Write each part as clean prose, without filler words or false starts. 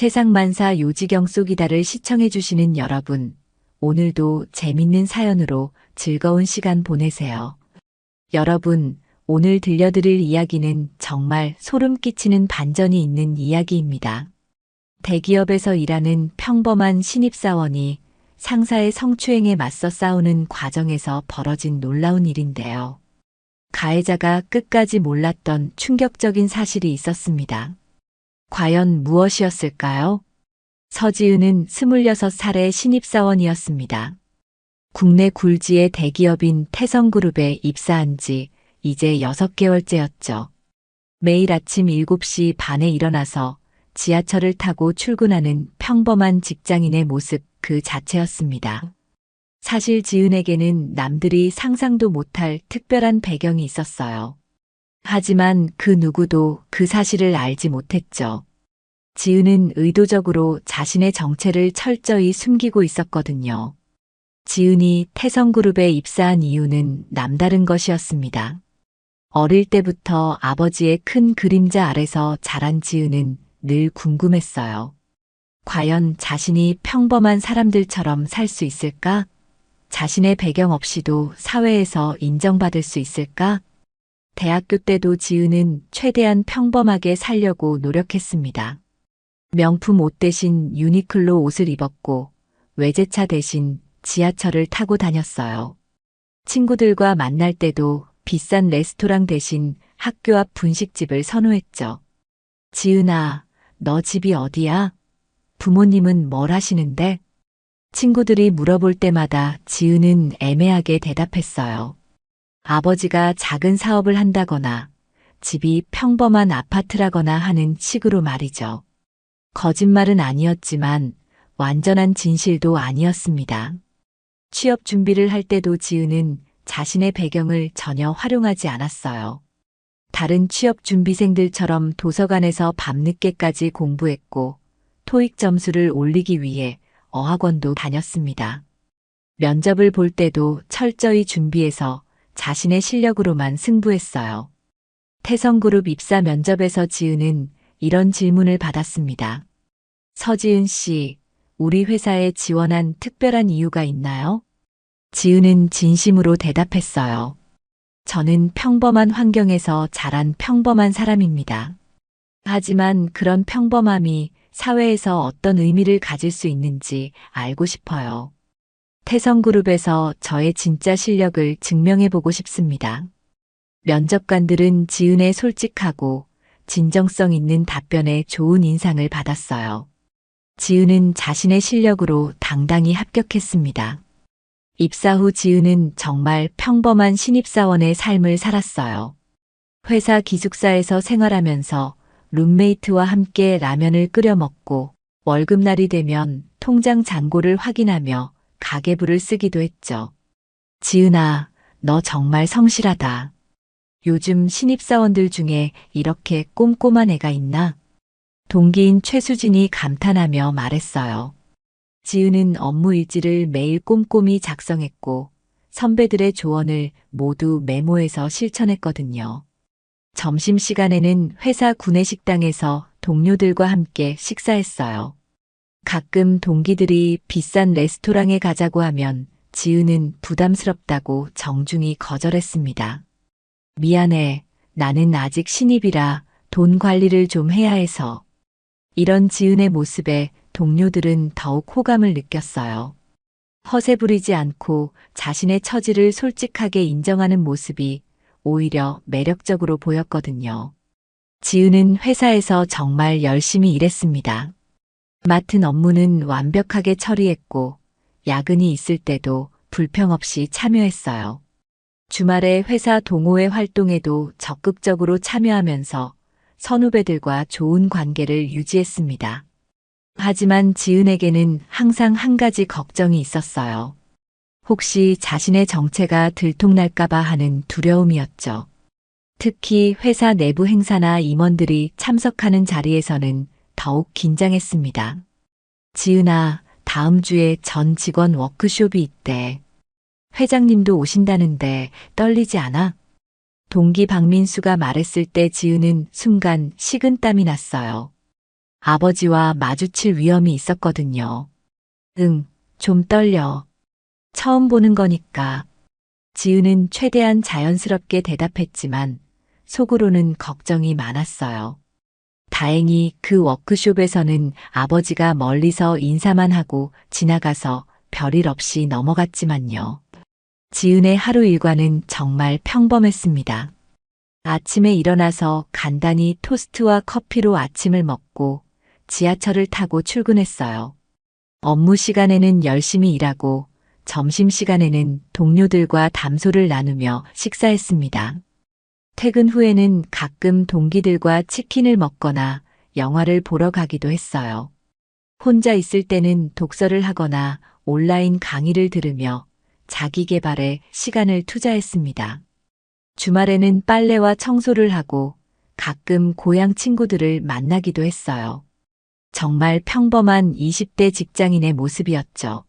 세상만사 요지경 속이다를 시청해주시는 여러분, 오늘도 재밌는 사연으로 즐거운 시간 보내세요. 여러분, 오늘 들려드릴 이야기는 정말 소름 끼치는 반전이 있는 이야기입니다. 대기업에서 일하는 평범한 신입사원이 상사의 성추행에 맞서 싸우는 과정에서 벌어진 놀라운 일인데요. 가해자가 끝까지 몰랐던 충격적인 사실이 있었습니다. 과연 무엇이었을까요? 서지은은 26살의 신입사원이었습니다. 국내 굴지의 대기업인 태성그룹에 입사한 지 이제 6개월째였죠. 매일 아침 7시 반에 일어나서 지하철을 타고 출근하는 평범한 직장인의 모습 그 자체였습니다. 사실 지은에게는 남들이 상상도 못할 특별한 배경이 있었어요. 하지만 그 누구도 그 사실을 알지 못했죠. 지은은 의도적으로 자신의 정체를 철저히 숨기고 있었거든요. 지은이 태성그룹에 입사한 이유는 남다른 것이었습니다. 어릴 때부터 아버지의 큰 그림자 아래서 자란 지은은 늘 궁금했어요. 과연 자신이 평범한 사람들처럼 살 수 있을까? 자신의 배경 없이도 사회에서 인정받을 수 있을까? 대학교 때도 지은은 최대한 평범하게 살려고 노력했습니다. 명품 옷 대신 유니클로 옷을 입었고 외제차 대신 지하철을 타고 다녔어요. 친구들과 만날 때도 비싼 레스토랑 대신 학교 앞 분식집을 선호했죠. 지은아, 너 집이 어디야? 부모님은 뭘 하시는데? 친구들이 물어볼 때마다 지은은 애매하게 대답했어요. 아버지가 작은 사업을 한다거나 집이 평범한 아파트라거나 하는 식으로 말이죠. 거짓말은 아니었지만 완전한 진실도 아니었습니다. 취업 준비를 할 때도 지은은 자신의 배경을 전혀 활용하지 않았어요. 다른 취업 준비생들처럼 도서관에서 밤늦게까지 공부했고 토익 점수를 올리기 위해 어학원도 다녔습니다. 면접을 볼 때도 철저히 준비해서 자신의 실력으로만 승부했어요. 태성그룹 입사 면접에서 지은은 이런 질문을 받았습니다. 서지은 씨, 우리 회사에 지원한 특별한 이유가 있나요? 지은은 진심으로 대답했어요. 저는 평범한 환경에서 자란 평범한 사람입니다. 하지만 그런 평범함이 사회에서 어떤 의미를 가질 수 있는지 알고 싶어요. 태성그룹에서 저의 진짜 실력을 증명해보고 싶습니다. 면접관들은 지은의 솔직하고 진정성 있는 답변에 좋은 인상을 받았어요. 지은은 자신의 실력으로 당당히 합격했습니다. 입사 후 지은은 정말 평범한 신입사원의 삶을 살았어요. 회사 기숙사에서 생활하면서 룸메이트와 함께 라면을 끓여 먹고 월급날이 되면 통장 잔고를 확인하며 가계부를 쓰기도 했죠. 지은아, 너 정말 성실하다. 요즘 신입사원들 중에 이렇게 꼼꼼한 애가 있나? 동기인 최수진이 감탄하며 말했어요. 지은은 업무 일지를 매일 꼼꼼히 작성했고 선배들의 조언을 모두 메모해서 실천했거든요. 점심시간에는 회사 구내식당에서 동료들과 함께 식사했어요. 가끔 동기들이 비싼 레스토랑에 가자고 하면 지은은 부담스럽다고 정중히 거절했습니다. 미안해, 나는 아직 신입이라 돈 관리를 좀 해야 해서. 이런 지은의 모습에 동료들은 더욱 호감을 느꼈어요. 허세 부리지 않고 자신의 처지를 솔직하게 인정하는 모습이 오히려 매력적으로 보였거든요. 지은은 회사에서 정말 열심히 일했습니다. 맡은 업무는 완벽하게 처리했고 야근이 있을 때도 불평 없이 참여했어요. 주말에 회사 동호회 활동에도 적극적으로 참여하면서 선후배들과 좋은 관계를 유지했습니다. 하지만 지은에게는 항상 한 가지 걱정이 있었어요. 혹시 자신의 정체가 들통날까봐 하는 두려움이었죠. 특히 회사 내부 행사나 임원들이 참석하는 자리에서는 더욱 긴장했습니다. 지은아, 다음 주에 전 직원 워크숍이 있대. 회장님도 오신다는데 떨리지 않아? 동기 박민수가 말했을 때 지은은 순간 식은땀이 났어요. 아버지와 마주칠 위험이 있었거든요. 응, 좀 떨려. 처음 보는 거니까. 지은은 최대한 자연스럽게 대답했지만 속으로는 걱정이 많았어요. 다행히 그 워크숍에서는 아버지가 멀리서 인사만 하고 지나가서 별일 없이 넘어갔지만요. 지은의 하루 일과는 정말 평범했습니다. 아침에 일어나서 간단히 토스트와 커피로 아침을 먹고 지하철을 타고 출근했어요. 업무 시간에는 열심히 일하고 점심시간에는 동료들과 담소를 나누며 식사했습니다. 퇴근 후에는 가끔 동기들과 치킨을 먹거나 영화를 보러 가기도 했어요. 혼자 있을 때는 독서를 하거나 온라인 강의를 들으며 자기 개발에 시간을 투자했습니다. 주말에는 빨래와 청소를 하고 가끔 고향 친구들을 만나기도 했어요. 정말 평범한 20대 직장인의 모습이었죠.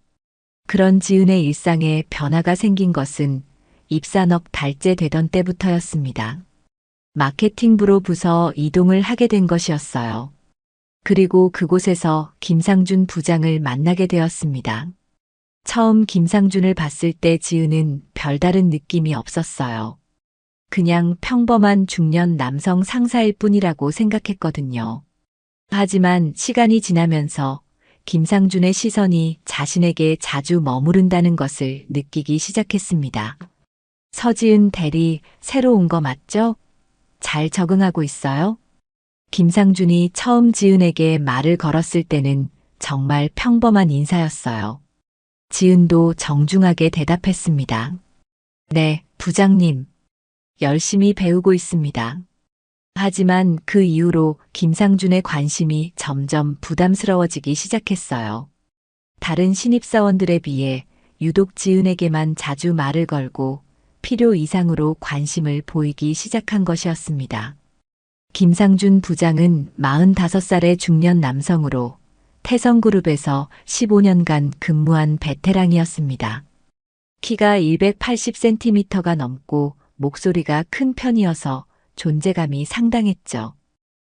그런 지은의 일상에 변화가 생긴 것은 입사 넉 달째 되던 때부터였습니다. 마케팅부로 부서 이동을 하게 된 것이었어요. 그리고 그곳에서 김상준 부장을 만나게 되었습니다. 처음 김상준을 봤을 때 지은은 별다른 느낌이 없었어요. 그냥 평범한 중년 남성 상사일 뿐이라고 생각했거든요. 하지만 시간이 지나면서 김상준의 시선이 자신에게 자주 머무른다는 것을 느끼기 시작했습니다. 서지은 대리, 새로 온 거 맞죠? 잘 적응하고 있어요? 김상준이 처음 지은에게 말을 걸었을 때는 정말 평범한 인사였어요. 지은도 정중하게 대답했습니다. 네, 부장님. 열심히 배우고 있습니다. 하지만 그 이후로 김상준의 관심이 점점 부담스러워지기 시작했어요. 다른 신입사원들에 비해 유독 지은에게만 자주 말을 걸고 필요 이상으로 관심을 보이기 시작한 것이었습니다. 김상준 부장은 45살의 중년 남성으로 태성그룹에서 15년간 근무한 베테랑이었습니다. 키가 180cm가 넘고 목소리가 큰 편이어서 존재감이 상당했죠.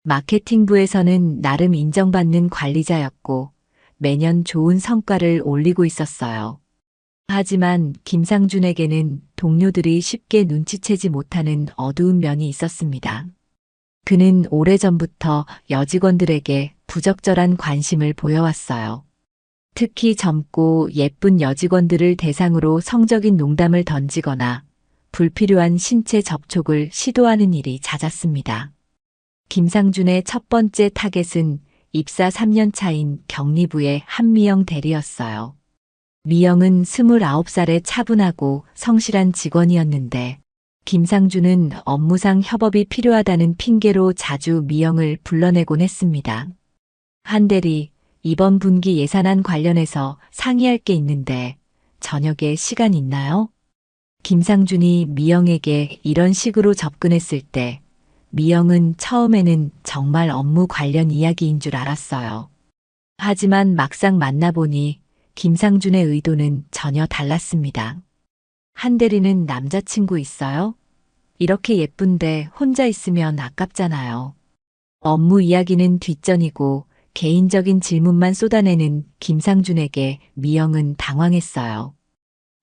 마케팅부에서는 나름 인정받는 관리자였고 매년 좋은 성과를 올리고 있었어요. 하지만 김상준에게는 동료들이 쉽게 눈치채지 못하는 어두운 면이 있었습니다. 그는 오래전부터 여직원들에게 부적절한 관심을 보여왔어요. 특히 젊고 예쁜 여직원들을 대상으로 성적인 농담을 던지거나 불필요한 신체 접촉을 시도하는 일이 잦았습니다. 김상준의 첫 번째 타겟은 입사 3년 차인 경리부의 한미영 대리였어요. 미영은 29살의 차분하고 성실한 직원이었는데 김상준은 업무상 협업이 필요하다는 핑계로 자주 미영을 불러내곤 했습니다. 한 대리, 이번 분기 예산안 관련해서 상의할 게 있는데 저녁에 시간 있나요? 김상준이 미영에게 이런 식으로 접근했을 때 미영은 처음에는 정말 업무 관련 이야기인 줄 알았어요. 하지만 막상 만나보니 김상준의 의도는 전혀 달랐습니다. 한 대리는 남자친구 있어요? 이렇게 예쁜데 혼자 있으면 아깝잖아요. 업무 이야기는 뒷전이고 개인적인 질문만 쏟아내는 김상준에게 미영은 당황했어요.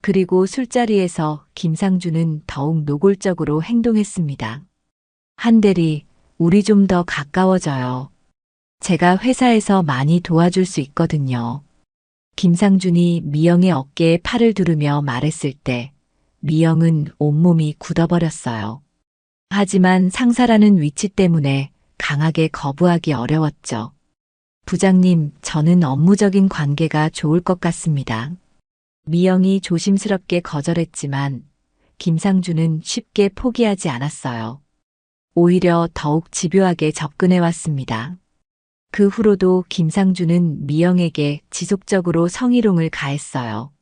그리고 술자리에서 김상준은 더욱 노골적으로 행동했습니다. 한 대리, 우리 좀 더 가까워져요. 제가 회사에서 많이 도와줄 수 있거든요. 김상준이 미영의 어깨에 팔을 두르며 말했을 때 미영은 온몸이 굳어버렸어요. 하지만 상사라는 위치 때문에 강하게 거부하기 어려웠죠. 부장님, 저는 업무적인 관계가 좋을 것 같습니다. 미영이 조심스럽게 거절했지만 김상준은 쉽게 포기하지 않았어요. 오히려 더욱 집요하게 접근해 왔습니다. 그 후로도 김상준은 미영에게 지속적으로 성희롱을 가했어요.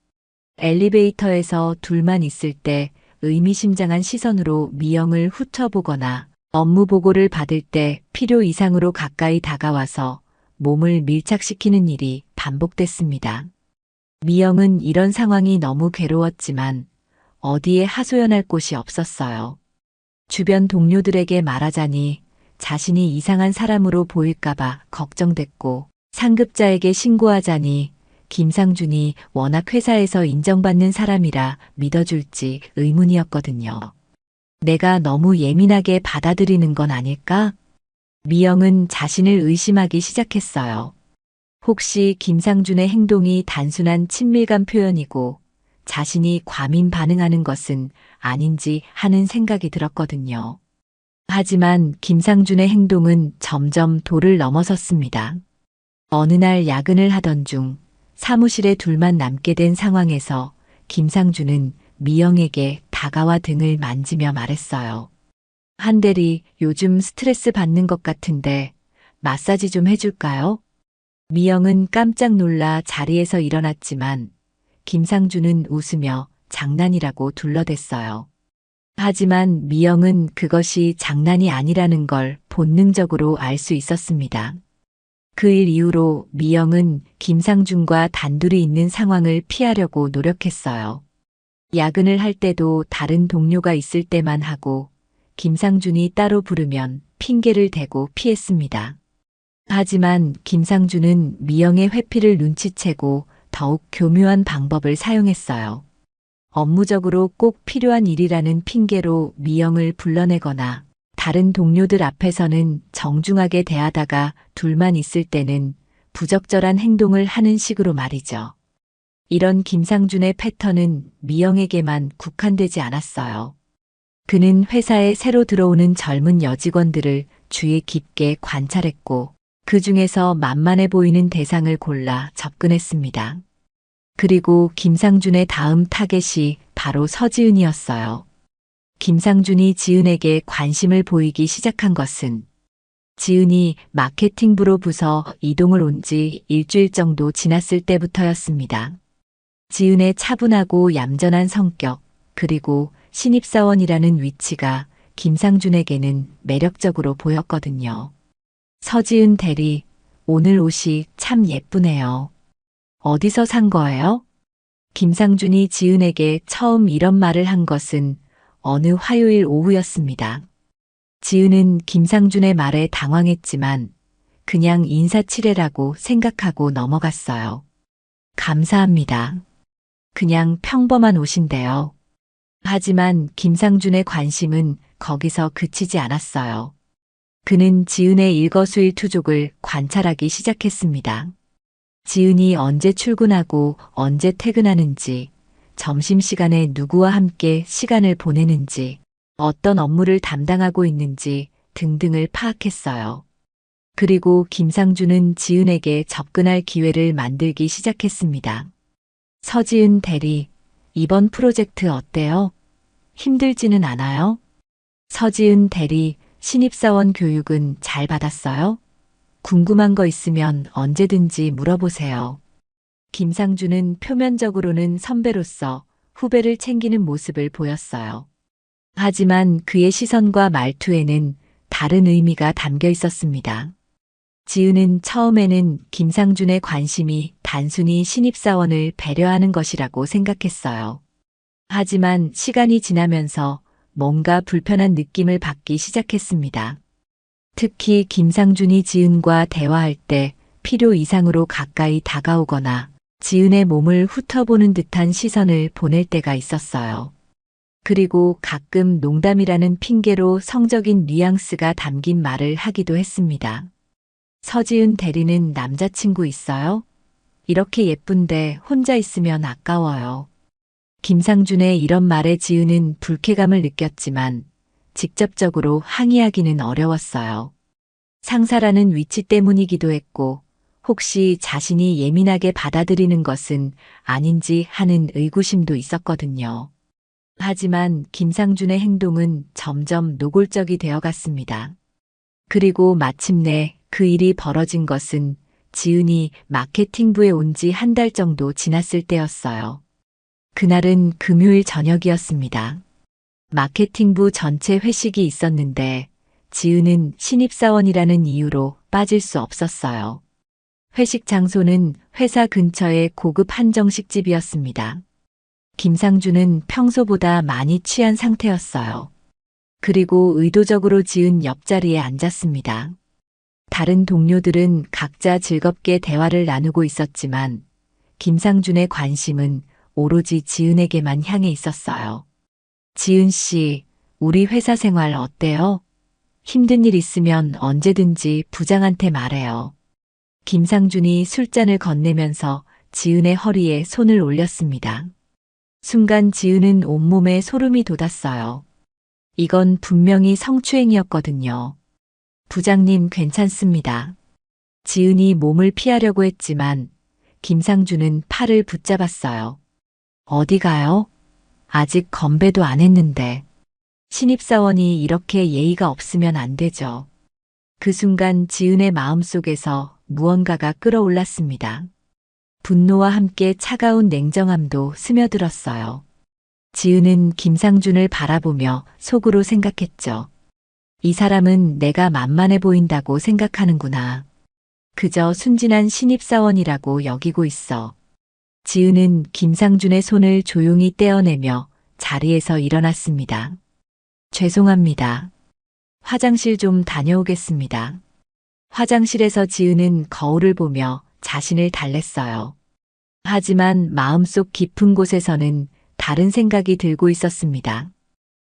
엘리베이터에서 둘만 있을 때 의미심장한 시선으로 미영을 훑어보거나 업무 보고를 받을 때 필요 이상으로 가까이 다가와서 몸을 밀착시키는 일이 반복됐습니다. 미영은 이런 상황이 너무 괴로웠지만 어디에 하소연할 곳이 없었어요. 주변 동료들에게 말하자니 자신이 이상한 사람으로 보일까봐 걱정됐고 상급자에게 신고하자니 김상준이 워낙 회사에서 인정받는 사람이라 믿어줄지 의문이었거든요. 내가 너무 예민하게 받아들이는 건 아닐까? 미영은 자신을 의심하기 시작했어요. 혹시 김상준의 행동이 단순한 친밀감 표현이고 자신이 과민 반응하는 것은 아닌지 하는 생각이 들었거든요. 하지만 김상준의 행동은 점점 도를 넘어섰습니다. 어느 날 야근을 하던 중 사무실에 둘만 남게 된 상황에서 김상준은 미영에게 다가와 등을 만지며 말했어요. 한 대리, 요즘 스트레스 받는 것 같은데 마사지 좀 해줄까요? 미영은 깜짝 놀라 자리에서 일어났지만 김상준은 웃으며 장난이라고 둘러댔어요. 하지만 미영은 그것이 장난이 아니라는 걸 본능적으로 알 수 있었습니다. 그 일 이후로 미영은 김상준과 단둘이 있는 상황을 피하려고 노력했어요. 야근을 할 때도 다른 동료가 있을 때만 하고 김상준이 따로 부르면 핑계를 대고 피했습니다. 하지만 김상준은 미영의 회피를 눈치채고 더욱 교묘한 방법을 사용했어요. 업무적으로 꼭 필요한 일이라는 핑계로 미영을 불러내거나 다른 동료들 앞에서는 정중하게 대하다가 둘만 있을 때는 부적절한 행동을 하는 식으로 말이죠. 이런 김상준의 패턴은 미영에게만 국한되지 않았어요. 그는 회사에 새로 들어오는 젊은 여직원들을 주의 깊게 관찰했고 그 중에서 만만해 보이는 대상을 골라 접근했습니다. 그리고 김상준의 다음 타겟이 바로 서지은이었어요. 김상준이 지은에게 관심을 보이기 시작한 것은 지은이 마케팅부로 부서 이동을 온 지 일주일 정도 지났을 때부터였습니다. 지은의 차분하고 얌전한 성격, 그리고 신입사원이라는 위치가 김상준에게는 매력적으로 보였거든요. 서지은 대리, 오늘 옷이 참 예쁘네요. 어디서 산 거예요? 김상준이 지은에게 처음 이런 말을 한 것은 어느 화요일 오후였습니다. 지은은 김상준의 말에 당황했지만 그냥 인사치레라고 생각하고 넘어갔어요. 감사합니다. 그냥 평범한 옷인데요. 하지만 김상준의 관심은 거기서 그치지 않았어요. 그는 지은의 일거수일투족을 관찰하기 시작했습니다. 지은이 언제 출근하고 언제 퇴근하는지, 점심시간에 누구와 함께 시간을 보내는지, 어떤 업무를 담당하고 있는지 등등을 파악했어요. 그리고 김상준은 지은에게 접근할 기회를 만들기 시작했습니다. 서지은 대리, 이번 프로젝트 어때요? 힘들지는 않아요? 서지은 대리, 신입사원 교육은 잘 받았어요? 궁금한 거 있으면 언제든지 물어보세요. 김상준은 표면적으로는 선배로서 후배를 챙기는 모습을 보였어요. 하지만 그의 시선과 말투에는 다른 의미가 담겨 있었습니다. 지은은 처음에는 김상준의 관심이 단순히 신입사원을 배려하는 것이라고 생각했어요. 하지만 시간이 지나면서 뭔가 불편한 느낌을 받기 시작했습니다. 특히 김상준이 지은과 대화할 때 필요 이상으로 가까이 다가오거나 지은의 몸을 훑어보는 듯한 시선을 보낼 때가 있었어요. 그리고 가끔 농담이라는 핑계로 성적인 뉘앙스가 담긴 말을 하기도 했습니다. 서지은 대리는 남자친구 있어요? 이렇게 예쁜데 혼자 있으면 아까워요. 김상준의 이런 말에 지은은 불쾌감을 느꼈지만 직접적으로 항의하기는 어려웠어요. 상사라는 위치 때문이기도 했고 혹시 자신이 예민하게 받아들이는 것은 아닌지 하는 의구심도 있었거든요. 하지만 김상준의 행동은 점점 노골적이 되어갔습니다. 그리고 마침내 그 일이 벌어진 것은 지은이 마케팅부에 온 지 한 달 정도 지났을 때였어요. 그날은 금요일 저녁이었습니다. 마케팅부 전체 회식이 있었는데 지은은 신입사원이라는 이유로 빠질 수 없었어요. 회식 장소는 회사 근처의 고급 한정식집이었습니다. 김상준은 평소보다 많이 취한 상태였어요. 그리고 의도적으로 지은 옆자리에 앉았습니다. 다른 동료들은 각자 즐겁게 대화를 나누고 있었지만 김상준의 관심은 오로지 지은에게만 향해 있었어요. 지은 씨, 우리 회사 생활 어때요? 힘든 일 있으면 언제든지 부장한테 말해요. 김상준이 술잔을 건네면서 지은의 허리에 손을 올렸습니다. 순간 지은은 온몸에 소름이 돋았어요. 이건 분명히 성추행이었거든요. 부장님 괜찮습니다. 지은이 몸을 피하려고 했지만 김상준은 팔을 붙잡았어요. 어디 가요? 아직 건배도 안 했는데. 신입사원이 이렇게 예의가 없으면 안 되죠. 그 순간 지은의 마음속에서 무언가가 끓어올랐습니다. 분노와 함께 차가운 냉정함도 스며들었어요. 지은은 김상준을 바라보며 속으로 생각했죠. 이 사람은 내가 만만해 보인다고 생각하는구나. 그저 순진한 신입사원이라고 여기고 있어. 지은은 김상준의 손을 조용히 떼어내며 자리에서 일어났습니다. 죄송합니다. 화장실 좀 다녀오겠습니다. 화장실에서 지은은 거울을 보며 자신을 달랬어요. 하지만 마음속 깊은 곳에서는 다른 생각이 들고 있었습니다.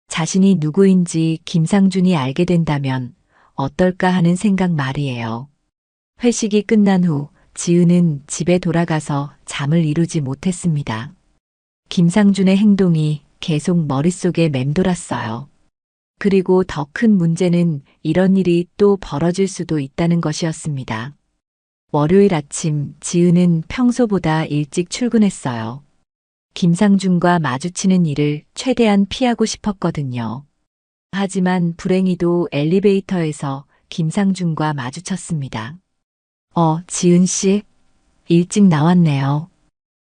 자신이 누구인지 김상준이 알게 된다면 어떨까 하는 생각 말이에요. 회식이 끝난 후 지은은 집에 돌아가서 잠을 이루지 못했습니다. 김상준의 행동이 계속 머릿속에 맴돌았어요. 그리고 더 큰 문제는 이런 일이 또 벌어질 수도 있다는 것이었습니다. 월요일 아침 지은은 평소보다 일찍 출근했어요. 김상준과 마주치는 일을 최대한 피하고 싶었거든요. 하지만 불행히도 엘리베이터에서 김상준과 마주쳤습니다. 지은 씨, 일찍 나왔네요.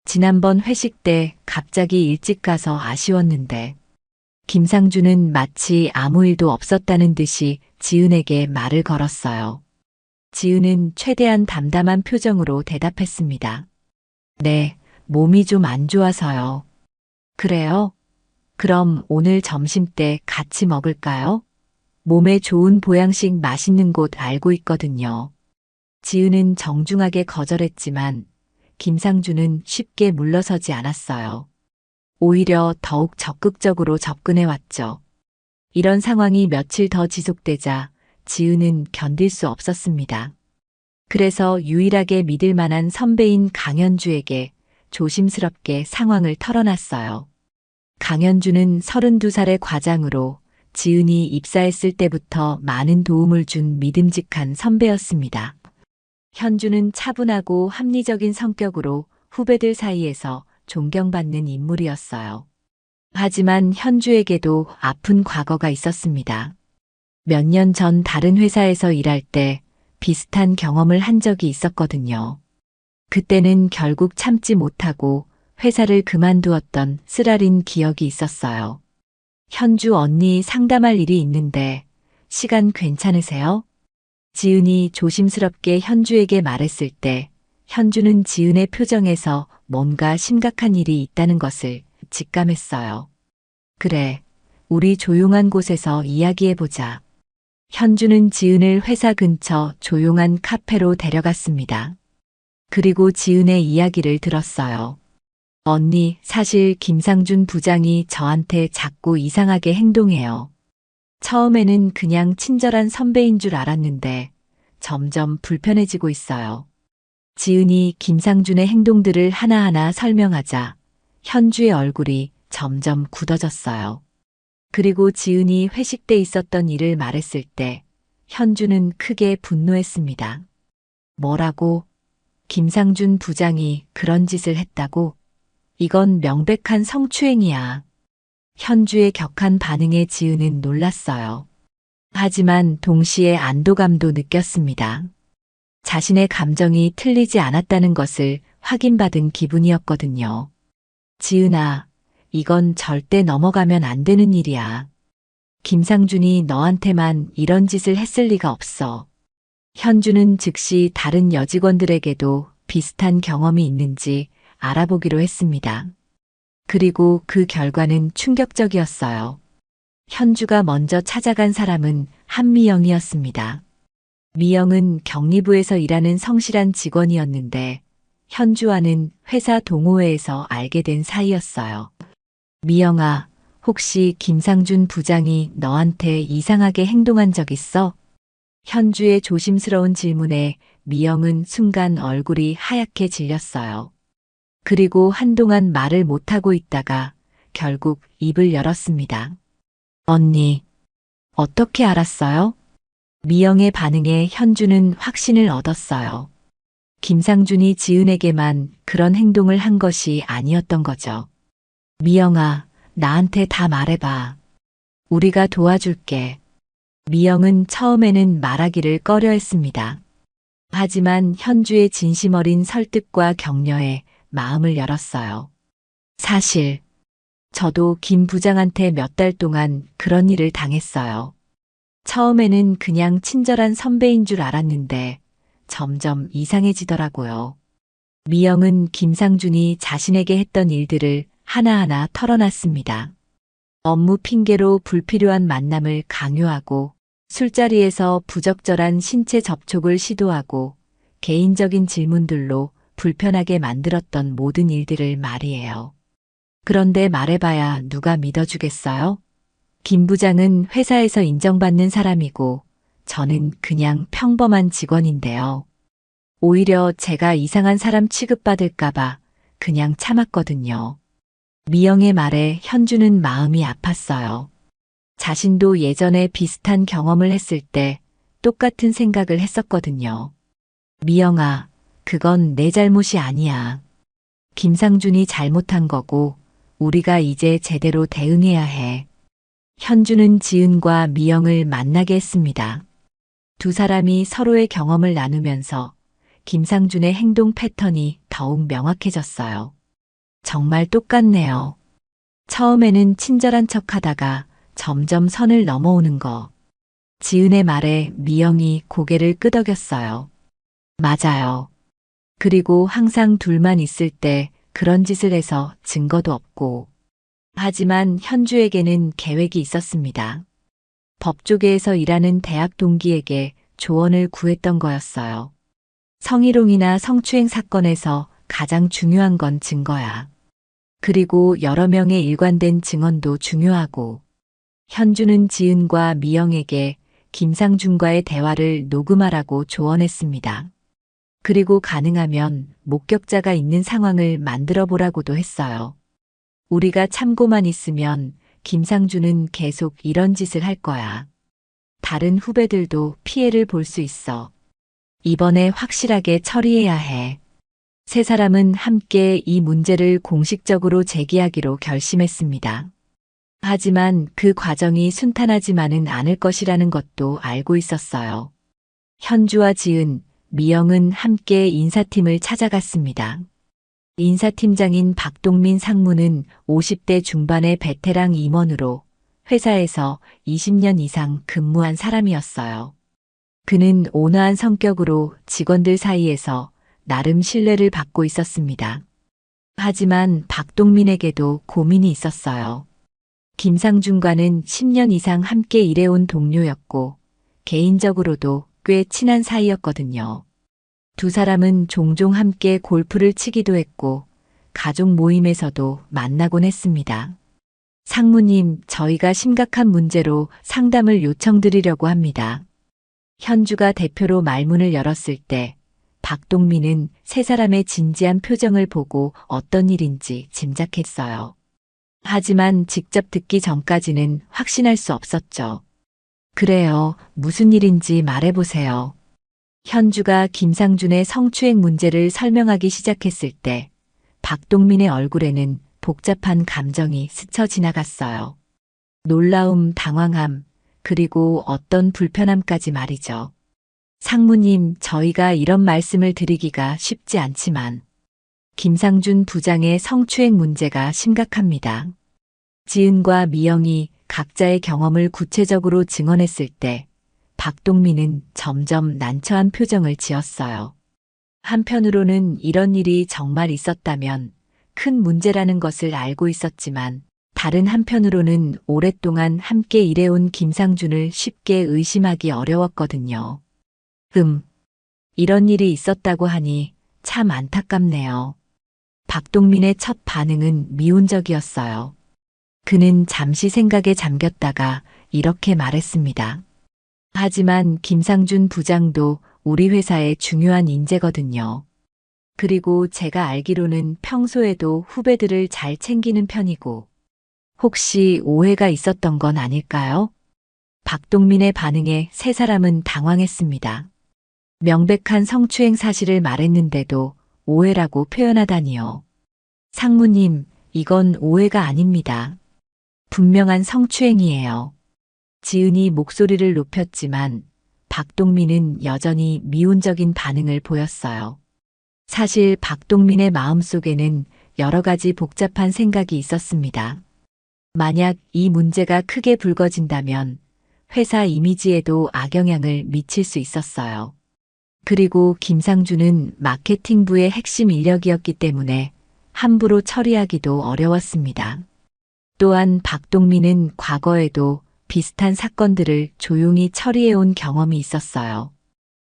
지난번 회식 때 갑자기 일찍 가서 아쉬웠는데. 김상준은 마치 아무 일도 없었다는 듯이 지은에게 말을 걸었어요. 지은은 최대한 담담한 표정으로 대답했습니다. 네, 몸이 좀 안 좋아서요. 그래요? 그럼 오늘 점심 때 같이 먹을까요? 몸에 좋은 보양식 맛있는 곳 알고 있거든요. 지은은 정중하게 거절했지만 김상준은 쉽게 물러서지 않았어요. 오히려 더욱 적극적으로 접근해 왔죠. 이런 상황이 며칠 더 지속되자 지은은 견딜 수 없었습니다. 그래서 유일하게 믿을 만한 선배인 강현주에게 조심스럽게 상황을 털어놨어요. 강현주는 32살의 과장으로 지은이 입사했을 때부터 많은 도움을 준 믿음직한 선배였습니다. 현주는 차분하고 합리적인 성격으로 후배들 사이에서 존경받는 인물이었어요. 하지만 현주에게도 아픈 과거가 있었습니다. 몇 년 전 다른 회사에서 일할 때 비슷한 경험을 한 적이 있었거든요. 그때는 결국 참지 못하고 회사를 그만두었던 쓰라린 기억이 있었어요. 현주 언니 상담할 일이 있는데 시간 괜찮으세요? 지은이 조심스럽게 현주에게 말했을 때 현주는 지은의 표정에서 뭔가 심각한 일이 있다는 것을 직감했어요. 그래, 우리 조용한 곳에서 이야기해보자. 현주는 지은을 회사 근처 조용한 카페로 데려갔습니다. 그리고 지은의 이야기를 들었어요. 언니, 사실 김상준 부장이 저한테 자꾸 이상하게 행동해요. 처음에는 그냥 친절한 선배인 줄 알았는데 점점 불편해지고 있어요. 지은이 김상준의 행동들을 하나하나 설명하자 현주의 얼굴이 점점 굳어졌어요. 그리고 지은이 회식 때 있었던 일을 말했을 때 현주는 크게 분노했습니다. 뭐라고? 김상준 부장이 그런 짓을 했다고? 이건 명백한 성추행이야. 현주의 격한 반응에 지은은 놀랐어요. 하지만 동시에 안도감도 느꼈습니다. 자신의 감정이 틀리지 않았다는 것을 확인받은 기분이었거든요. 지은아, 이건 절대 넘어가면 안 되는 일이야. 김상준이 너한테만 이런 짓을 했을 리가 없어. 현주는 즉시 다른 여직원들에게도 비슷한 경험이 있는지 알아보기로 했습니다. 그리고 그 결과는 충격적이었어요. 현주가 먼저 찾아간 사람은 한미영이었습니다. 미영은 격리부에서 일하는 성실한 직원이었는데 현주와는 회사 동호회에서 알게 된 사이였어요. 미영아, 혹시 김상준 부장이 너한테 이상하게 행동한 적 있어? 현주의 조심스러운 질문에 미영은 순간 얼굴이 하얗게 질렸어요. 그리고 한동안 말을 못하고 있다가 결국 입을 열었습니다. 언니, 어떻게 알았어요? 미영의 반응에 현주는 확신을 얻었어요. 김상준이 지은에게만 그런 행동을 한 것이 아니었던 거죠. 미영아, 나한테 다 말해봐. 우리가 도와줄게. 미영은 처음에는 말하기를 꺼려했습니다. 하지만 현주의 진심 어린 설득과 격려에 마음을 열었어요. 사실, 저도 김 부장한테 몇 달 동안 그런 일을 당했어요. 처음에는 그냥 친절한 선배인 줄 알았는데 점점 이상해지더라고요. 미영은 김상준이 자신에게 했던 일들을 하나하나 털어놨습니다. 업무 핑계로 불필요한 만남을 강요하고 술자리에서 부적절한 신체 접촉을 시도하고 개인적인 질문들로 불편하게 만들었던 모든 일들을 말이에요. 그런데 말해봐야 누가 믿어주겠어요? 김 부장은 회사에서 인정받는 사람이고 저는 그냥 평범한 직원인데요. 오히려 제가 이상한 사람 취급받을까봐 그냥 참았거든요. 미영의 말에 현주는 마음이 아팠어요. 자신도 예전에 비슷한 경험을 했을 때 똑같은 생각을 했었거든요. 미영아, 그건 내 잘못이 아니야. 김상준이 잘못한 거고 우리가 이제 제대로 대응해야 해. 현주는 지은과 미영을 만나게 했습니다. 두 사람이 서로의 경험을 나누면서 김상준의 행동 패턴이 더욱 명확해졌어요. 정말 똑같네요. 처음에는 친절한 척 하다가 점점 선을 넘어오는 거. 지은의 말에 미영이 고개를 끄덕였어요. 맞아요. 그리고 항상 둘만 있을 때 그런 짓을 해서 증거도 없고. 하지만 현주에게는 계획이 있었습니다. 법조계에서 일하는 대학 동기에게 조언을 구했던 거였어요. 성희롱이나 성추행 사건에서 가장 중요한 건 증거야. 그리고 여러 명의 일관된 증언도 중요하고. 현주는 지은과 미영에게 김상준과의 대화를 녹음하라고 조언했습니다. 그리고 가능하면 목격자가 있는 상황을 만들어 보라고도 했어요. 우리가 참고만 있으면 김상준은 계속 이런 짓을 할 거야. 다른 후배들도 피해를 볼 수 있어. 이번에 확실하게 처리해야 해. 세 사람은 함께 이 문제를 공식적으로 제기하기로 결심했습니다. 하지만 그 과정이 순탄하지만은 않을 것이라는 것도 알고 있었어요. 현주와 지은, 미영은 함께 인사팀을 찾아갔습니다. 인사팀장인 박동민 상무는 50대 중반의 베테랑 임원으로 회사에서 20년 이상 근무한 사람이었어요. 그는 온화한 성격으로 직원들 사이에서 나름 신뢰를 받고 있었습니다. 하지만 박동민에게도 고민이 있었어요. 김상준과는 10년 이상 함께 일해온 동료였고 개인적으로도 꽤 친한 사이였거든요. 두 사람은 종종 함께 골프를 치기도 했고 가족 모임에서도 만나곤 했습니다. 상무님, 저희가 심각한 문제로 상담을 요청드리려고 합니다. 현주가 대표로 말문을 열었을 때 박동민은 세 사람의 진지한 표정을 보고 어떤 일인지 짐작했어요. 하지만 직접 듣기 전까지는 확신할 수 없었죠. 그래요, 무슨 일인지 말해보세요. 현주가 김상준의 성추행 문제를 설명하기 시작했을 때 박동민의 얼굴에는 복잡한 감정이 스쳐 지나갔어요. 놀라움, 당황함, 그리고 어떤 불편함까지 말이죠. 상무님, 저희가 이런 말씀을 드리기가 쉽지 않지만 김상준 부장의 성추행 문제가 심각합니다. 지은과 미영이 각자의 경험을 구체적으로 증언했을 때 박동민은 점점 난처한 표정을 지었어요. 한편으로는 이런 일이 정말 있었다면 큰 문제라는 것을 알고 있었지만 다른 한편으로는 오랫동안 함께 일해온 김상준을 쉽게 의심하기 어려웠거든요. 이런 일이 있었다고 하니 참 안타깝네요. 박동민의 첫 반응은 미온적이었어요. 그는 잠시 생각에 잠겼다가 이렇게 말했습니다. 하지만 김상준 부장도 우리 회사의 중요한 인재거든요. 그리고 제가 알기로는 평소에도 후배들을 잘 챙기는 편이고, 혹시 오해가 있었던 건 아닐까요? 박동민의 반응에 세 사람은 당황했습니다. 명백한 성추행 사실을 말했는데도 오해라고 표현하다니요. 상무님, 이건 오해가 아닙니다. 분명한 성추행이에요. 지은이 목소리를 높였지만 박동민은 여전히 미온적인 반응을 보였어요. 사실 박동민의 마음속에는 여러 가지 복잡한 생각이 있었습니다. 만약 이 문제가 크게 불거진다면 회사 이미지에도 악영향을 미칠 수 있었어요. 그리고 김상준은 마케팅부의 핵심 인력이었기 때문에 함부로 처리하기도 어려웠습니다. 또한 박동민은 과거에도 비슷한 사건들을 조용히 처리해온 경험이 있었어요.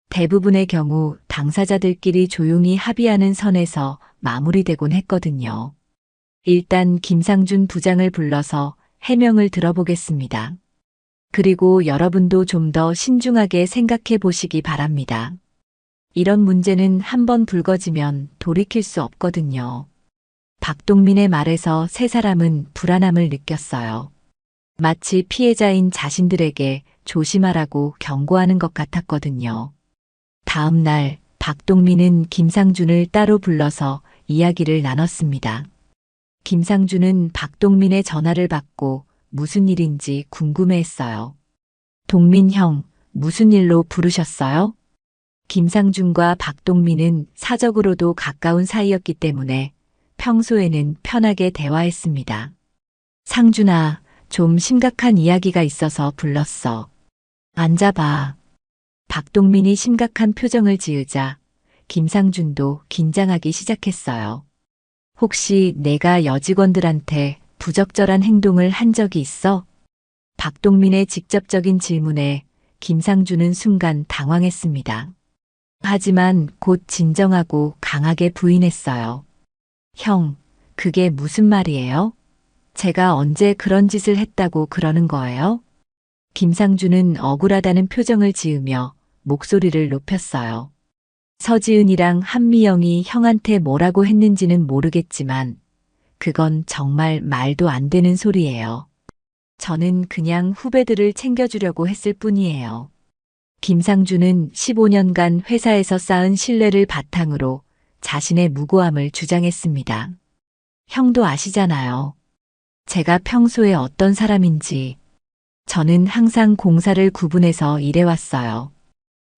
대부분의 경우 당사자들끼리 조용히 합의하는 선에서 마무리되곤 했거든요. 일단 김상준 부장을 불러서 해명을 들어보겠습니다. 그리고 여러분도 좀 더 신중하게 생각해 보시기 바랍니다. 이런 문제는 한번 불거지면 돌이킬 수 없거든요. 박동민의 말에서 세 사람은 불안함을 느꼈어요. 마치 피해자인 자신들에게 조심하라고 경고하는 것 같았거든요. 다음 날 박동민은 김상준을 따로 불러서 이야기를 나눴습니다. 김상준은 박동민의 전화를 받고 무슨 일인지 궁금해했어요. 동민 형, 무슨 일로 부르셨어요? 김상준과 박동민은 사적으로도 가까운 사이였기 때문에 평소에는 편하게 대화했습니다. 상준아, 좀 심각한 이야기가 있어서 불렀어. 앉아봐. 박동민이 심각한 표정을 지으자 김상준도 긴장하기 시작했어요. 혹시 내가 여직원들한테 부적절한 행동을 한 적이 있어? 박동민의 직접적인 질문에 김상준은 순간 당황했습니다. 하지만 곧 진정하고 강하게 부인했어요. 형, 그게 무슨 말이에요? 제가 언제 그런 짓을 했다고 그러는 거예요? 김상준은 억울하다는 표정을 지으며 목소리를 높였어요. 서지은이랑 한미영이 형한테 뭐라고 했는지는 모르겠지만 그건 정말 말도 안 되는 소리예요. 저는 그냥 후배들을 챙겨주려고 했을 뿐이에요. 김상준은 15년간 회사에서 쌓은 신뢰를 바탕으로 자신의 무고함을 주장했습니다. 형도 아시잖아요. 제가 평소에 어떤 사람인지. 저는 항상 공사를 구분해서 일해왔어요.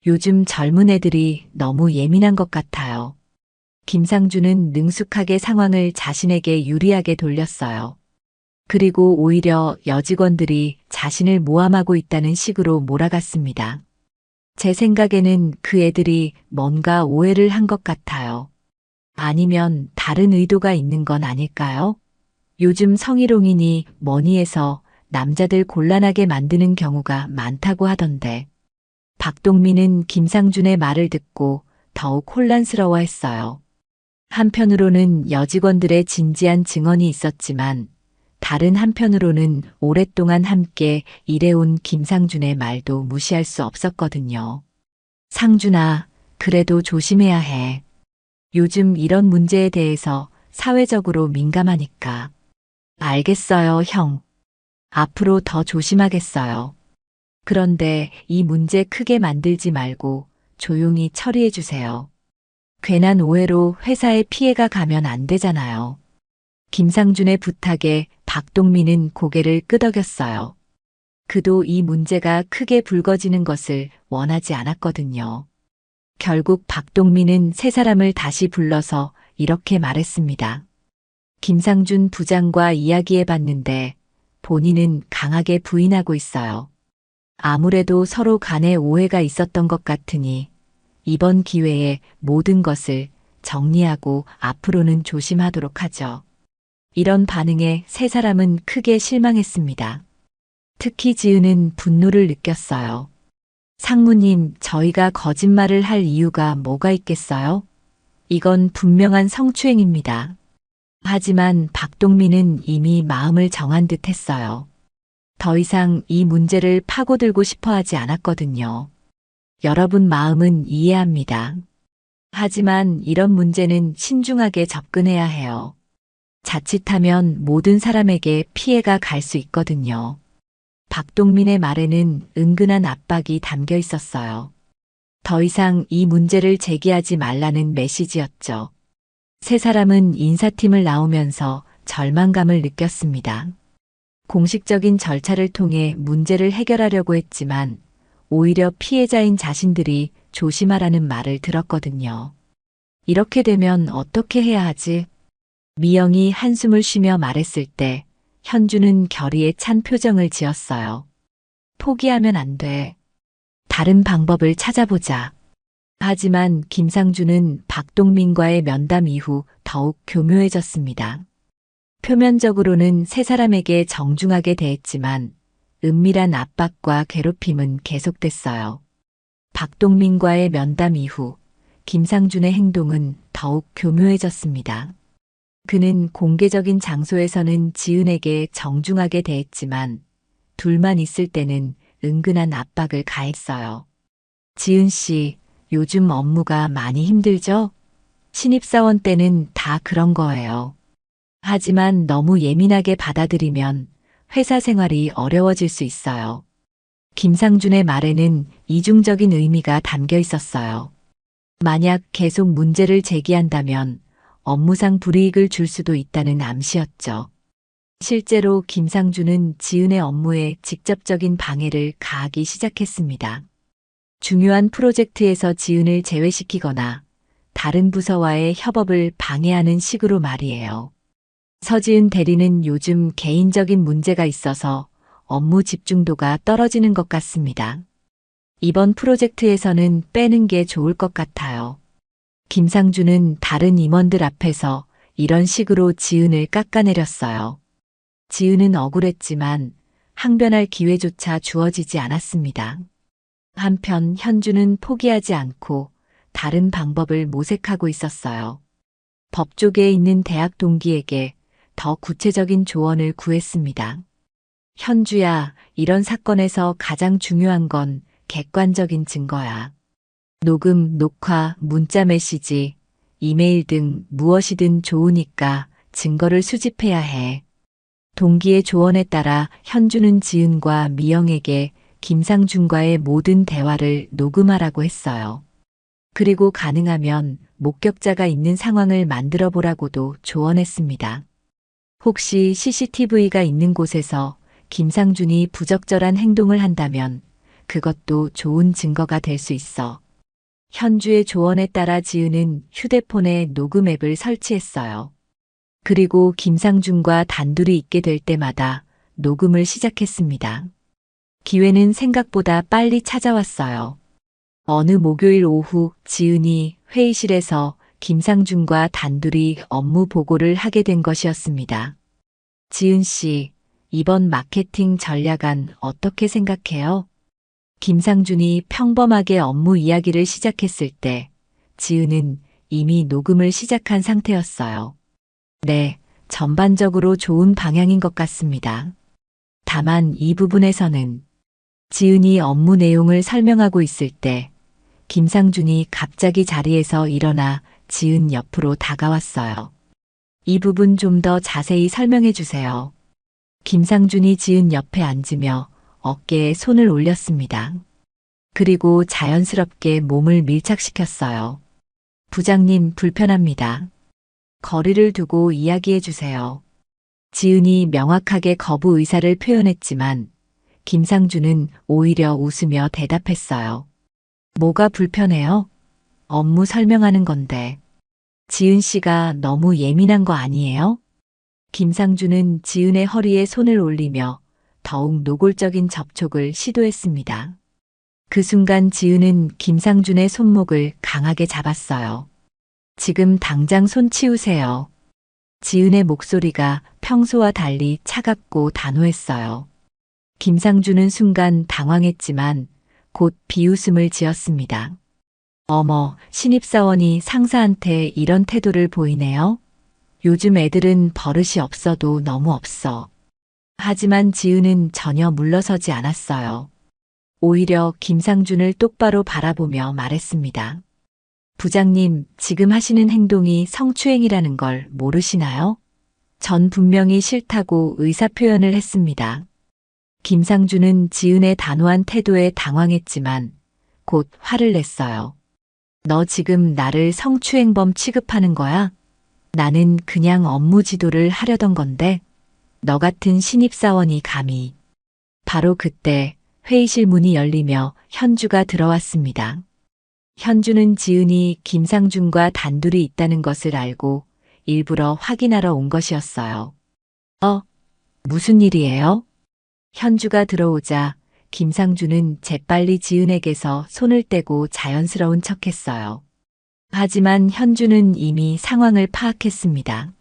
요즘 젊은 애들이 너무 예민한 것 같아요. 김상준은 능숙하게 상황을 자신에게 유리하게 돌렸어요. 그리고 오히려 여직원들이 자신을 모함하고 있다는 식으로 몰아갔습니다. 제 생각에는 그 애들이 뭔가 오해를 한 것 같아요. 아니면 다른 의도가 있는 건 아닐까요? 요즘 성희롱이니 뭐니 해서 남자들 곤란하게 만드는 경우가 많다고 하던데. 박동민은 김상준의 말을 듣고 더욱 혼란스러워했어요. 한편으로는 여직원들의 진지한 증언이 있었지만 다른 한편으로는 오랫동안 함께 일해온 김상준의 말도 무시할 수 없었거든요. 상준아, 그래도 조심해야 해. 요즘 이런 문제에 대해서 사회적으로 민감하니까. 알겠어요, 형. 앞으로 더 조심하겠어요. 그런데 이 문제 크게 만들지 말고 조용히 처리해 주세요. 괜한 오해로 회사에 피해가 가면 안 되잖아요. 김상준의 부탁에 박동민은 고개를 끄덕였어요. 그도 이 문제가 크게 불거지는 것을 원하지 않았거든요. 결국 박동민은 세 사람을 다시 불러서 이렇게 말했습니다. 김상준 부장과 이야기해 봤는데 본인은 강하게 부인하고 있어요. 아무래도 서로 간에 오해가 있었던 것 같으니 이번 기회에 모든 것을 정리하고 앞으로는 조심하도록 하죠. 이런 반응에 세 사람은 크게 실망했습니다. 특히 지은은 분노를 느꼈어요. 상무님, 저희가 거짓말을 할 이유가 뭐가 있겠어요? 이건 분명한 성추행입니다. 하지만 박동민은 이미 마음을 정한 듯 했어요. 더 이상 이 문제를 파고들고 싶어 하지 않았거든요. 여러분 마음은 이해합니다. 하지만 이런 문제는 신중하게 접근해야 해요. 자칫하면 모든 사람에게 피해가 갈 수 있거든요. 박동민의 말에는 은근한 압박이 담겨 있었어요. 더 이상 이 문제를 제기하지 말라는 메시지였죠. 세 사람은 인사팀을 나오면서 절망감을 느꼈습니다. 공식적인 절차를 통해 문제를 해결하려고 했지만 오히려 피해자인 자신들이 조심하라는 말을 들었거든요. 이렇게 되면 어떻게 해야 하지? 미영이 한숨을 쉬며 말했을 때 현주는 결의에 찬 표정을 지었어요. 포기하면 안 돼. 다른 방법을 찾아보자. 하지만 김상준은 박동민과의 면담 이후 더욱 교묘해졌습니다. 표면적으로는 세 사람에게 정중하게 대했지만 은밀한 압박과 괴롭힘은 계속됐어요. 박동민과의 면담 이후 김상준의 행동은 더욱 교묘해졌습니다. 그는 공개적인 장소에서는 지은에게 정중하게 대했지만 둘만 있을 때는 은근한 압박을 가했어요. 지은 씨, 요즘 업무가 많이 힘들죠? 신입사원 때는 다 그런 거예요. 하지만 너무 예민하게 받아들이면 회사 생활이 어려워질 수 있어요. 김상준의 말에는 이중적인 의미가 담겨 있었어요. 만약 계속 문제를 제기한다면 업무상 불이익을 줄 수도 있다는 암시였죠. 실제로 김상준은 지은의 업무에 직접적인 방해를 가하기 시작했습니다. 중요한 프로젝트에서 지은을 제외시키거나 다른 부서와의 협업을 방해하는 식으로 말이에요. 서지은 대리는 요즘 개인적인 문제가 있어서 업무 집중도가 떨어지는 것 같습니다. 이번 프로젝트에서는 빼는 게 좋을 것 같아요. 김상준은 다른 임원들 앞에서 이런 식으로 지은을 깎아내렸어요. 지은은 억울했지만 항변할 기회조차 주어지지 않았습니다. 한편 현주는 포기하지 않고 다른 방법을 모색하고 있었어요. 법조계에 있는 대학 동기에게 더 구체적인 조언을 구했습니다. 현주야, 이런 사건에서 가장 중요한 건 객관적인 증거야. 녹음, 녹화, 문자 메시지, 이메일 등 무엇이든 좋으니까 증거를 수집해야 해. 동기의 조언에 따라 현주는 지은과 미영에게 김상준과의 모든 대화를 녹음하라고 했어요. 그리고 가능하면 목격자가 있는 상황을 만들어 보라고도 조언했습니다. 혹시 CCTV가 있는 곳에서 김상준이 부적절한 행동을 한다면 그것도 좋은 증거가 될 수 있어. 현주의 조언에 따라 지은은 휴대폰에 녹음 앱을 설치했어요. 그리고 김상준과 단둘이 있게 될 때마다 녹음을 시작했습니다. 기회는 생각보다 빨리 찾아왔어요. 어느 목요일 오후 지은이 회의실에서 김상준과 단둘이 업무 보고를 하게 된 것이었습니다. 지은 씨, 이번 마케팅 전략안 어떻게 생각해요? 김상준이 평범하게 업무 이야기를 시작했을 때 지은은 이미 녹음을 시작한 상태였어요. 네, 전반적으로 좋은 방향인 것 같습니다. 다만 이 부분에서는 지은이 업무 내용을 설명하고 있을 때 김상준이 갑자기 자리에서 일어나 지은 옆으로 다가왔어요. 이 부분 좀 더 자세히 설명해 주세요. 김상준이 지은 옆에 앉으며 어깨에 손을 올렸습니다. 그리고 자연스럽게 몸을 밀착시켰어요. 부장님, 불편합니다. 거리를 두고 이야기해 주세요. 지은이 명확하게 거부 의사를 표현했지만 김상준은 오히려 웃으며 대답했어요. 뭐가 불편해요? 업무 설명하는 건데. 지은 씨가 너무 예민한 거 아니에요? 김상준은 지은의 허리에 손을 올리며 더욱 노골적인 접촉을 시도했습니다. 그 순간 지은은 김상준의 손목을 강하게 잡았어요. 지금 당장 손 치우세요. 지은의 목소리가 평소와 달리 차갑고 단호했어요. 김상준은 순간 당황했지만 곧 비웃음을 지었습니다. 어머, 신입사원이 상사한테 이런 태도를 보이네요. 요즘 애들은 버릇이 없어도 너무 없어. 하지만 지은은 전혀 물러서지 않았어요. 오히려 김상준을 똑바로 바라보며 말했습니다. 부장님, 지금 하시는 행동이 성추행이라는 걸 모르시나요? 전 분명히 싫다고 의사표현을 했습니다. 김상준은 지은의 단호한 태도에 당황했지만 곧 화를 냈어요. 너 지금 나를 성추행범 취급하는 거야? 나는 그냥 업무 지도를 하려던 건데 너 같은 신입사원이 감히. 바로 그때 회의실 문이 열리며 현주가 들어왔습니다. 현주는 지은이 김상준과 단둘이 있다는 것을 알고 일부러 확인하러 온 것이었어요. 무슨 일이에요? 현주가 들어오자 김상준은 재빨리 지은에게서 손을 떼고 자연스러운 척했어요. 하지만 현주는 이미 상황을 파악했습니다.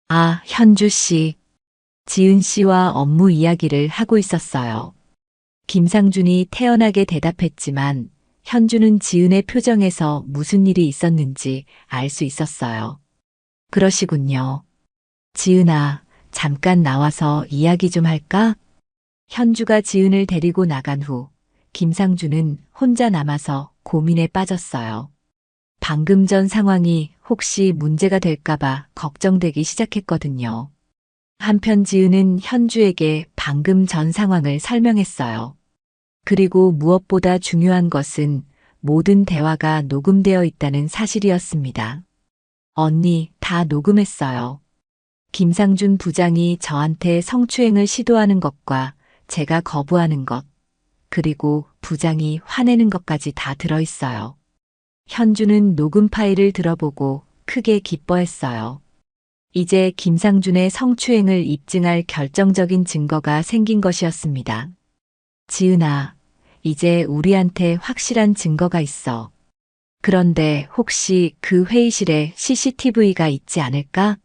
아, 현주 씨. 지은 씨와 업무 이야기를 하고 있었어요. 김상준이 태연하게 대답했지만 현주는 지은의 표정에서 무슨 일이 있었는지 알 수 있었어요. 그러시군요. 지은아, 잠깐 나와서 이야기 좀 할까? 현주가 지은을 데리고 나간 후 김상준은 혼자 남아서 고민에 빠졌어요. 방금 전 상황이 혹시 문제가 될까봐 걱정되기 시작했거든요. 한편 지은은 현주에게 방금 전 상황을 설명했어요. 그리고 무엇보다 중요한 것은 모든 대화가 녹음되어 있다는 사실이었습니다. 언니, 다 녹음했어요. 김상준 부장이 저한테 성추행을 시도하는 것과 제가 거부하는 것, 그리고 부장이 화내는 것까지 다 들어있어요. 현주는 녹음 파일을 들어보고 크게 기뻐했어요. 이제 김상준의 성추행을 입증할 결정적인 증거가 생긴 것이었습니다. 지은아, 이제 우리한테 확실한 증거가 있어. 그런데 혹시 그 회의실에 CCTV가 있지 않을까?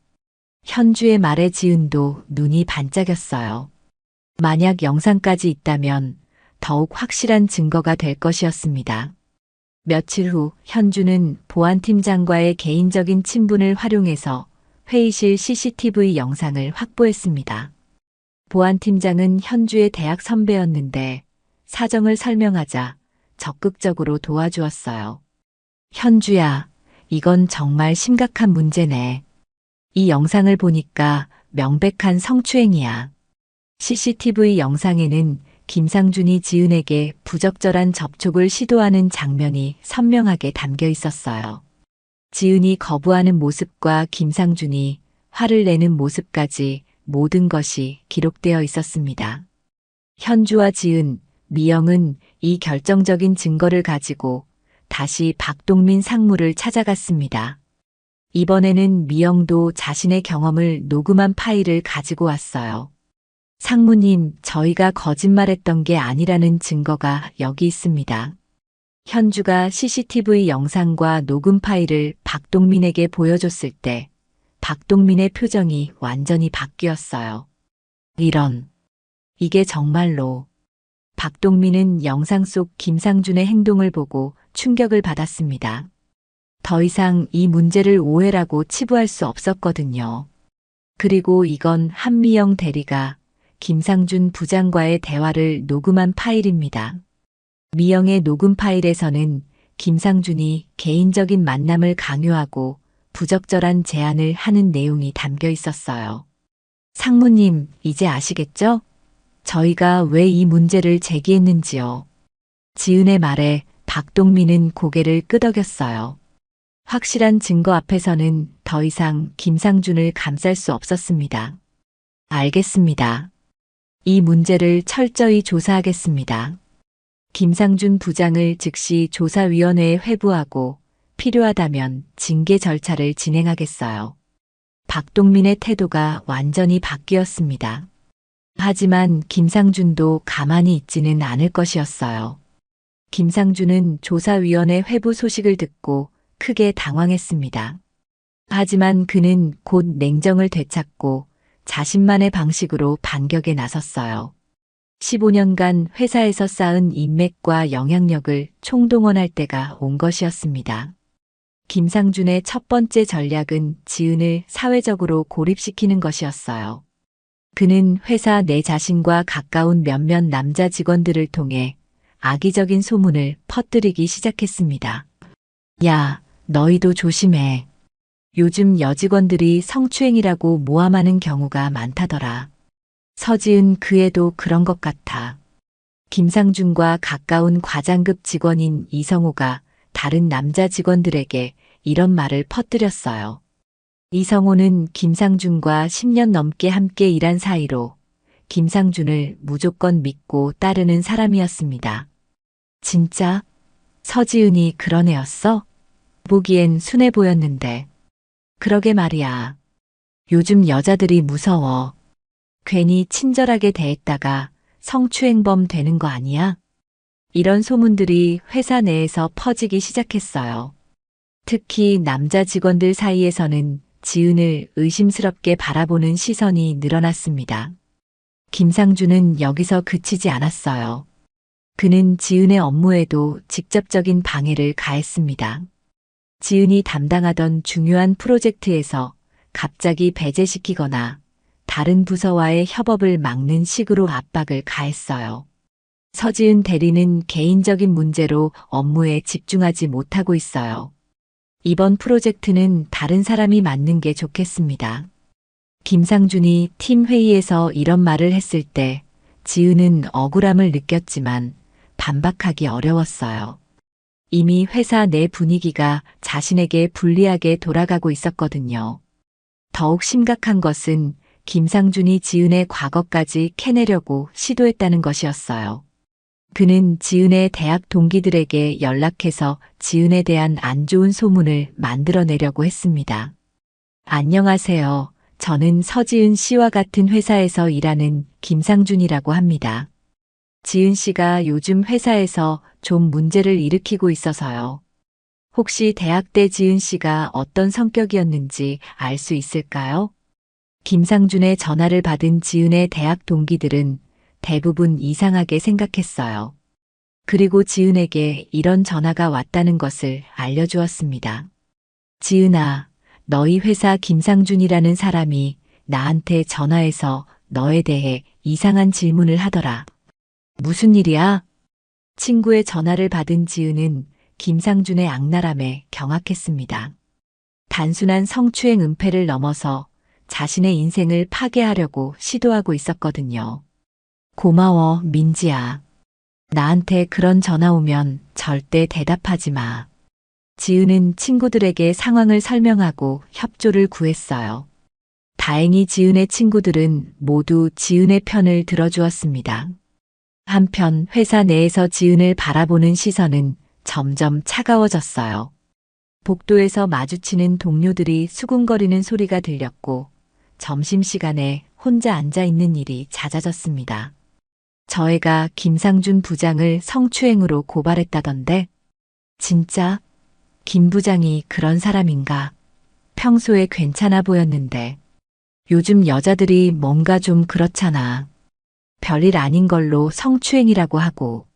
현주의 말에 지은도 눈이 반짝였어요. 만약 영상까지 있다면 더욱 확실한 증거가 될 것이었습니다. 며칠 후 현주는 보안팀장과의 개인적인 친분을 활용해서 회의실 CCTV 영상을 확보했습니다. 보안팀장은 현주의 대학 선배였는데 사정을 설명하자 적극적으로 도와주었어요. 현주야, 이건 정말 심각한 문제네. 이 영상을 보니까 명백한 성추행이야. CCTV 영상에는 김상준이 지은에게 부적절한 접촉을 시도하는 장면이 선명하게 담겨 있었어요. 지은이 거부하는 모습과 김상준이 화를 내는 모습까지 모든 것이 기록되어 있었습니다. 현주와 지은, 미영은 이 결정적인 증거를 가지고 다시 박동민 상무를 찾아갔습니다. 이번에는 미영도 자신의 경험을 녹음한 파일을 가지고 왔어요. 상무님, 저희가 거짓말했던 게 아니라는 증거가 여기 있습니다. 현주가 CCTV 영상과 녹음 파일을 박동민에게 보여줬을 때 박동민의 표정이 완전히 바뀌었어요. 이게 정말로. 박동민은 영상 속 김상준의 행동을 보고 충격을 받았습니다. 더 이상 이 문제를 오해라고 치부할 수 없었거든요. 그리고 이건 한미영 대리가 김상준 부장과의 대화를 녹음한 파일입니다. 미영의 녹음 파일에서는 김상준이 개인적인 만남을 강요하고 부적절한 제안을 하는 내용이 담겨 있었어요. 상무님, 이제 아시겠죠? 저희가 왜 이 문제를 제기했는지요. 지은의 말에 박동민은 고개를 끄덕였어요. 확실한 증거 앞에서는 더 이상 김상준을 감쌀 수 없었습니다. 알겠습니다. 이 문제를 철저히 조사하겠습니다. 김상준 부장을 즉시 조사위원회에 회부하고 필요하다면 징계 절차를 진행하겠어요. 박동민의 태도가 완전히 바뀌었습니다. 하지만 김상준도 가만히 있지는 않을 것이었어요. 김상준은 조사위원회 회부 소식을 듣고 크게 당황했습니다. 하지만 그는 곧 냉정을 되찾고 자신만의 방식으로 반격에 나섰어요. 15년간 회사에서 쌓은 인맥과 영향력을 총동원할 때가 온 것이었습니다. 김상준의 첫 번째 전략은 지은을 사회적으로 고립시키는 것이었어요. 그는 회사 내 자신과 가까운 몇몇 남자 직원들을 통해 악의적인 소문을 퍼뜨리기 시작했습니다. 야, 너희도 조심해. 요즘 여직원들이 성추행이라고 모함하는 경우가 많다더라. 서지은 그 애도 그런 것 같아. 김상준과 가까운 과장급 직원인 이성호가 다른 남자 직원들에게 이런 말을 퍼뜨렸어요. 이성호는 김상준과 10년 넘게 함께 일한 사이로 김상준을 무조건 믿고 따르는 사람이었습니다. 진짜? 서지은이 그런 애였어? 보기엔 순해 보였는데. 그러게 말이야. 요즘 여자들이 무서워. 괜히 친절하게 대했다가 성추행범 되는 거 아니야? 이런 소문들이 회사 내에서 퍼지기 시작했어요. 특히 남자 직원들 사이에서는 지은을 의심스럽게 바라보는 시선이 늘어났습니다. 김상준은 여기서 그치지 않았어요. 그는 지은의 업무에도 직접적인 방해를 가했습니다. 지은이 담당하던 중요한 프로젝트에서 갑자기 배제시키거나 다른 부서와의 협업을 막는 식으로 압박을 가했어요. 서지은 대리는 개인적인 문제로 업무에 집중하지 못하고 있어요. 이번 프로젝트는 다른 사람이 맡는 게 좋겠습니다. 김상준이 팀 회의에서 이런 말을 했을 때 지은은 억울함을 느꼈지만 반박하기 어려웠어요. 이미 회사 내 분위기가 자신에게 불리하게 돌아가고 있었거든요. 더욱 심각한 것은 김상준이 지은의 과거까지 캐내려고 시도했다는 것이었어요. 그는 지은의 대학 동기들에게 연락해서 지은에 대한 안 좋은 소문을 만들어내려고 했습니다. 안녕하세요. 저는 서지은 씨와 같은 회사에서 일하는 김상준이라고 합니다. 지은 씨가 요즘 회사에서 좀 문제를 일으키고 있어서요. 혹시 대학 때 지은 씨가 어떤 성격이었는지 알 수 있을까요? 김상준의 전화를 받은 지은의 대학 동기들은 대부분 이상하게 생각했어요. 그리고 지은에게 이런 전화가 왔다는 것을 알려주었습니다. 지은아, 너희 회사 김상준이라는 사람이 나한테 전화해서 너에 대해 이상한 질문을 하더라. 무슨 일이야? 친구의 전화를 받은 지은은 김상준의 악랄함에 경악했습니다. 단순한 성추행 은폐를 넘어서 자신의 인생을 파괴하려고 시도하고 있었거든요. 고마워, 민지야. 나한테 그런 전화 오면 절대 대답하지 마. 지은은 친구들에게 상황을 설명하고 협조를 구했어요. 다행히 지은의 친구들은 모두 지은의 편을 들어주었습니다. 한편 회사 내에서 지은을 바라보는 시선은 점점 차가워졌어요. 복도에서 마주치는 동료들이 수군거리는 소리가 들렸고 점심시간에 혼자 앉아 있는 일이 잦아졌습니다. 저 애가 김상준 부장을 성추행으로 고발했다던데? 진짜? 김 부장이 그런 사람인가? 평소에 괜찮아 보였는데 요즘 여자들이 뭔가 좀 그렇잖아. 별일 아닌 걸로 성추행이라고 하고.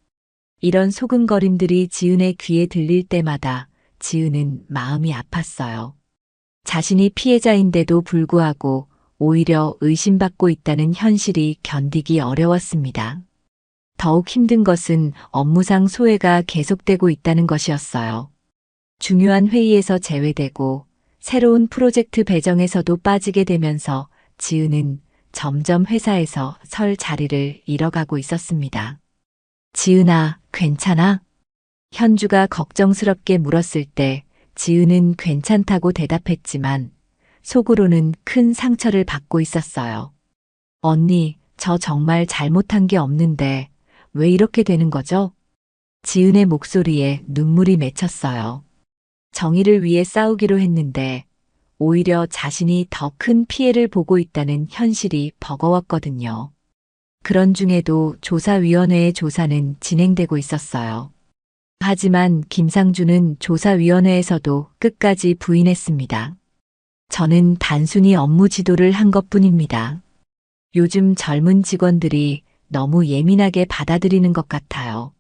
이런 소근거림들이 지은의 귀에 들릴 때마다 지은은 마음이 아팠어요. 자신이 피해자인데도 불구하고 오히려 의심받고 있다는 현실이 견디기 어려웠습니다. 더욱 힘든 것은 업무상 소외가 계속되고 있다는 것이었어요. 중요한 회의에서 제외되고 새로운 프로젝트 배정에서도 빠지게 되면서 지은은 점점 회사에서 설 자리를 잃어가고 있었습니다. 지은아, 괜찮아? 현주가 걱정스럽게 물었을 때 지은은 괜찮다고 대답했지만 속으로는 큰 상처를 받고 있었어요. 언니, 저 정말 잘못한 게 없는데 왜 이렇게 되는 거죠? 지은의 목소리에 눈물이 맺혔어요. 정의를 위해 싸우기로 했는데 오히려 자신이 더 큰 피해를 보고 있다는 현실이 버거웠거든요. 그런 중에도 조사위원회의 조사는 진행되고 있었어요. 하지만 김상준은 조사위원회에서도 끝까지 부인했습니다. 저는 단순히 업무 지도를 한 것뿐입니다. 요즘 젊은 직원들이 너무 예민하게 받아들이는 것 같아요.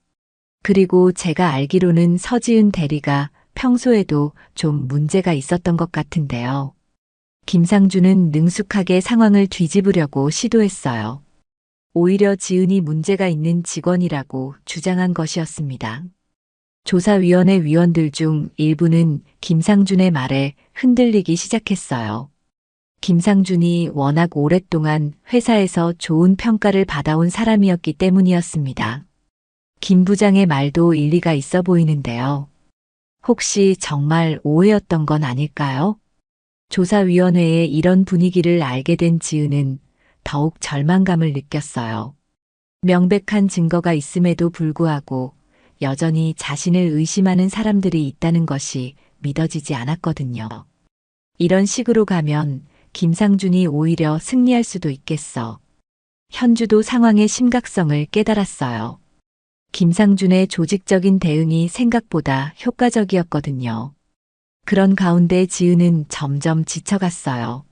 그리고 제가 알기로는 서지은 대리가 평소에도 좀 문제가 있었던 것 같은데요. 김상준은 능숙하게 상황을 뒤집으려고 시도했어요. 오히려 지은이 문제가 있는 직원이라고 주장한 것이었습니다. 조사위원회 위원들 중 일부는 김상준의 말에 흔들리기 시작했어요. 김상준이 워낙 오랫동안 회사에서 좋은 평가를 받아온 사람이었기 때문이었습니다. 김 부장의 말도 일리가 있어 보이는데요. 혹시 정말 오해였던 건 아닐까요? 조사위원회의 이런 분위기를 알게 된 지은은 더욱 절망감을 느꼈어요. 명백한 증거가 있음에도 불구하고 여전히 자신을 의심하는 사람들이 있다는 것이 믿어지지 않았거든요. 이런 식으로 가면 김상준이 오히려 승리할 수도 있겠어. 현주도 상황의 심각성을 깨달았어요. 김상준의 조직적인 대응이 생각보다 효과적이었거든요. 그런 가운데 지은은 점점 지쳐갔어요.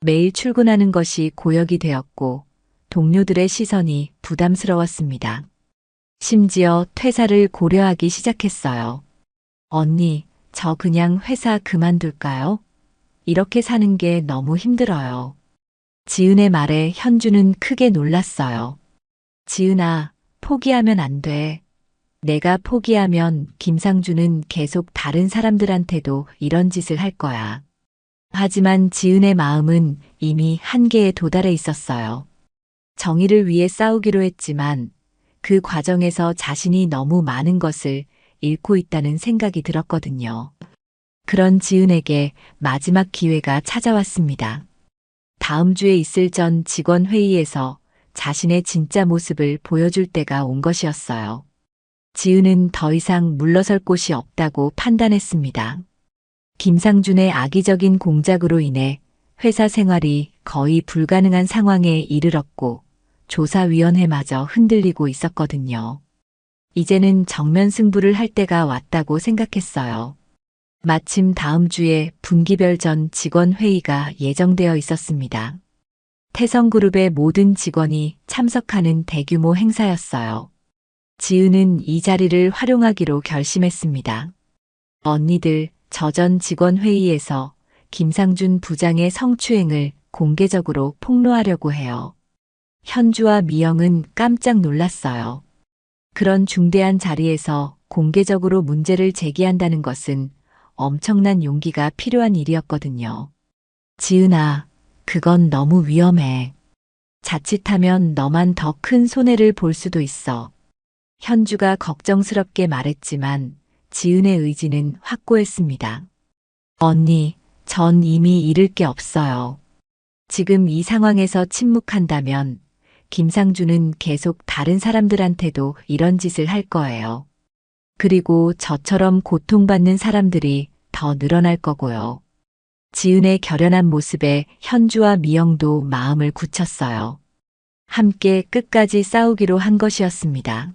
매일 출근하는 것이 고역이 되었고 동료들의 시선이 부담스러웠습니다. 심지어 퇴사를 고려하기 시작했어요. 언니, 저 그냥 회사 그만둘까요? 이렇게 사는 게 너무 힘들어요. 지은의 말에 현주는 크게 놀랐어요. 지은아, 포기하면 안 돼. 내가 포기하면 김상준은 계속 다른 사람들한테도 이런 짓을 할 거야. 하지만 지은의 마음은 이미 한계에 도달해 있었어요. 정의를 위해 싸우기로 했지만 그 과정에서 자신이 너무 많은 것을 잃고 있다는 생각이 들었거든요. 그런 지은에게 마지막 기회가 찾아왔습니다. 다음 주에 있을 전 직원 회의에서 자신의 진짜 모습을 보여줄 때가 온 것이었어요. 지은은 더 이상 물러설 곳이 없다고 판단했습니다. 김상준의 악의적인 공작으로 인해 회사 생활이 거의 불가능한 상황에 이르렀고 조사위원회마저 흔들리고 있었거든요. 이제는 정면 승부를 할 때가 왔다고 생각했어요. 마침 다음 주에 분기별 전 직원 회의가 예정되어 있었습니다. 태성그룹의 모든 직원이 참석하는 대규모 행사였어요. 지은은 이 자리를 활용하기로 결심했습니다. 언니들, 저 전 직원 회의에서 김상준 부장의 성추행을 공개적으로 폭로하려고 해요. 현주와 미영은 깜짝 놀랐어요. 그런 중대한 자리에서 공개적으로 문제를 제기한다는 것은 엄청난 용기가 필요한 일이었거든요. 지은아, 그건 너무 위험해. 자칫하면 너만 더 큰 손해를 볼 수도 있어. 현주가 걱정스럽게 말했지만 지은의 의지는 확고했습니다. 언니, 전 이미 잃을 게 없어요. 지금 이 상황에서 침묵한다면 김상준은 계속 다른 사람들한테도 이런 짓을 할 거예요. 그리고 저처럼 고통받는 사람들이 더 늘어날 거고요. 지은의 결연한 모습에 현주와 미영도 마음을 굳혔어요. 함께 끝까지 싸우기로 한 것이었습니다.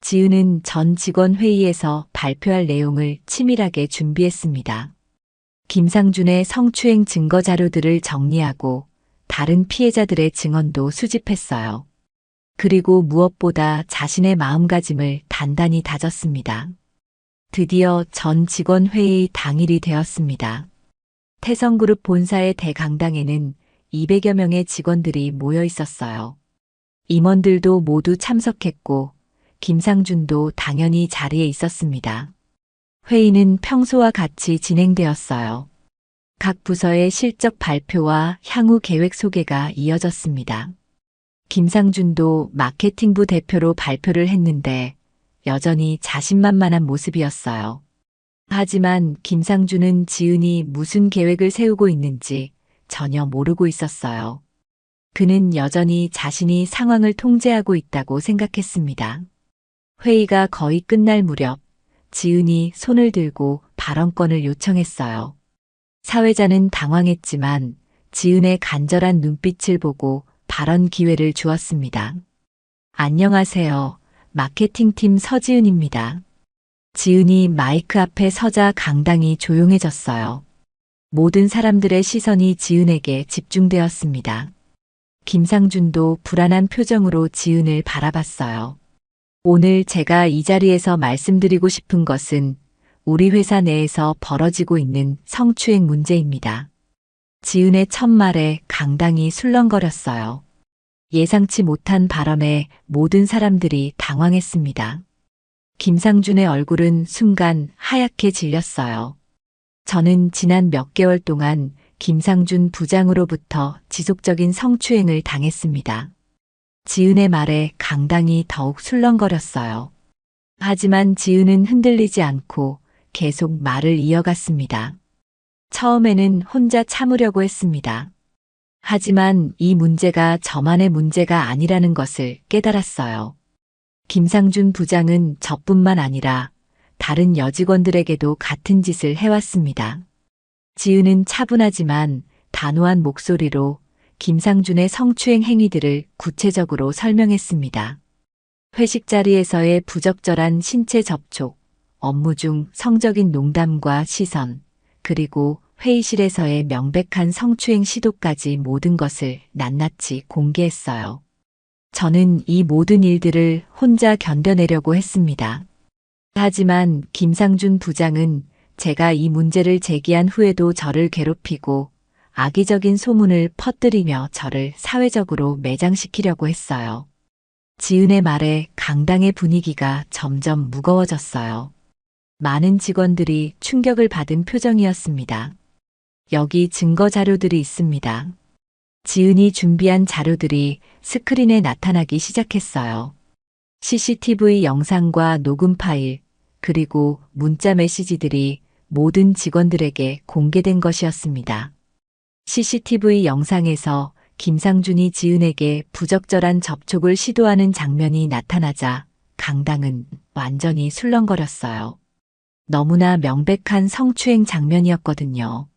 지은은 전 직원 회의에서 발표할 내용을 치밀하게 준비했습니다. 김상준의 성추행 증거 자료들을 정리하고 다른 피해자들의 증언도 수집했어요. 그리고 무엇보다 자신의 마음가짐을 단단히 다졌습니다. 드디어 전 직원 회의 당일이 되었습니다. 태성그룹 본사의 대강당에는 200여 명의 직원들이 모여 있었어요. 임원들도 모두 참석했고 김상준도 당연히 자리에 있었습니다. 회의는 평소와 같이 진행되었어요. 각 부서의 실적 발표와 향후 계획 소개가 이어졌습니다. 김상준도 마케팅부 대표로 발표를 했는데 여전히 자신만만한 모습이었어요. 하지만 김상준은 지은이 무슨 계획을 세우고 있는지 전혀 모르고 있었어요. 그는 여전히 자신이 상황을 통제하고 있다고 생각했습니다. 회의가 거의 끝날 무렵 지은이 손을 들고 발언권을 요청했어요. 사회자는 당황했지만 지은의 간절한 눈빛을 보고 발언 기회를 주었습니다. 안녕하세요. 마케팅팀 서지은입니다. 지은이 마이크 앞에 서자 강당이 조용해졌어요. 모든 사람들의 시선이 지은에게 집중되었습니다. 김상준도 불안한 표정으로 지은을 바라봤어요. 오늘 제가 이 자리에서 말씀드리고 싶은 것은 우리 회사 내에서 벌어지고 있는 성추행 문제입니다. 지은의 첫 말에 강당이 술렁거렸어요. 예상치 못한 발언에 모든 사람들이 당황했습니다. 김상준의 얼굴은 순간 하얗게 질렸어요. 저는 지난 몇 개월 동안 김상준 부장으로부터 지속적인 성추행을 당했습니다. 지은의 말에 강당이 더욱 술렁거렸어요. 하지만 지은은 흔들리지 않고 계속 말을 이어갔습니다. 처음에는 혼자 참으려고 했습니다. 하지만 이 문제가 저만의 문제가 아니라는 것을 깨달았어요. 김상준 부장은 저뿐만 아니라 다른 여직원들에게도 같은 짓을 해왔습니다. 지은은 차분하지만 단호한 목소리로 김상준의 성추행 행위들을 구체적으로 설명했습니다. 회식 자리에서의 부적절한 신체 접촉, 업무 중 성적인 농담과 시선, 그리고 회의실에서의 명백한 성추행 시도까지 모든 것을 낱낱이 공개했어요. 저는 이 모든 일들을 혼자 견뎌내려고 했습니다. 하지만 김상준 부장은 제가 이 문제를 제기한 후에도 저를 괴롭히고 악의적인 소문을 퍼뜨리며 저를 사회적으로 매장시키려고 했어요. 지은의 말에 강당의 분위기가 점점 무거워졌어요. 많은 직원들이 충격을 받은 표정이었습니다. 여기 증거 자료들이 있습니다. 지은이 준비한 자료들이 스크린에 나타나기 시작했어요. CCTV 영상과 녹음 파일, 그리고 문자 메시지들이 모든 직원들에게 공개된 것이었습니다. CCTV 영상에서 김상준이 지은에게 부적절한 접촉을 시도하는 장면이 나타나자 강당은 완전히 술렁거렸어요. 너무나 명백한 성추행 장면이었거든요.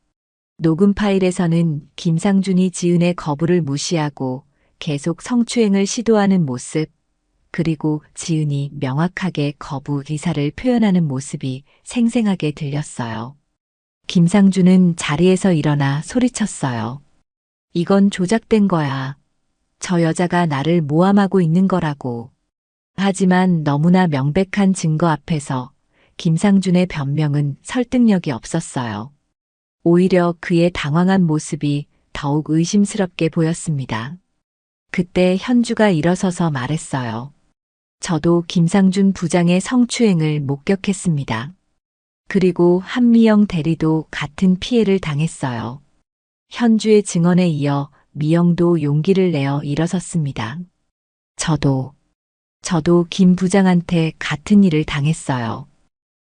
녹음 파일에서는 김상준이 지은의 거부를 무시하고 계속 성추행을 시도하는 모습, 그리고 지은이 명확하게 거부 의사를 표현하는 모습이 생생하게 들렸어요. 김상준은 자리에서 일어나 소리쳤어요. 이건 조작된 거야. 저 여자가 나를 모함하고 있는 거라고. 하지만 너무나 명백한 증거 앞에서 김상준의 변명은 설득력이 없었어요. 오히려 그의 당황한 모습이 더욱 의심스럽게 보였습니다. 그때 현주가 일어서서 말했어요. 저도 김상준 부장의 성추행을 목격했습니다. 그리고 한미영 대리도 같은 피해를 당했어요. 현주의 증언에 이어 미영도 용기를 내어 일어섰습니다. 저도 김 부장한테 같은 일을 당했어요.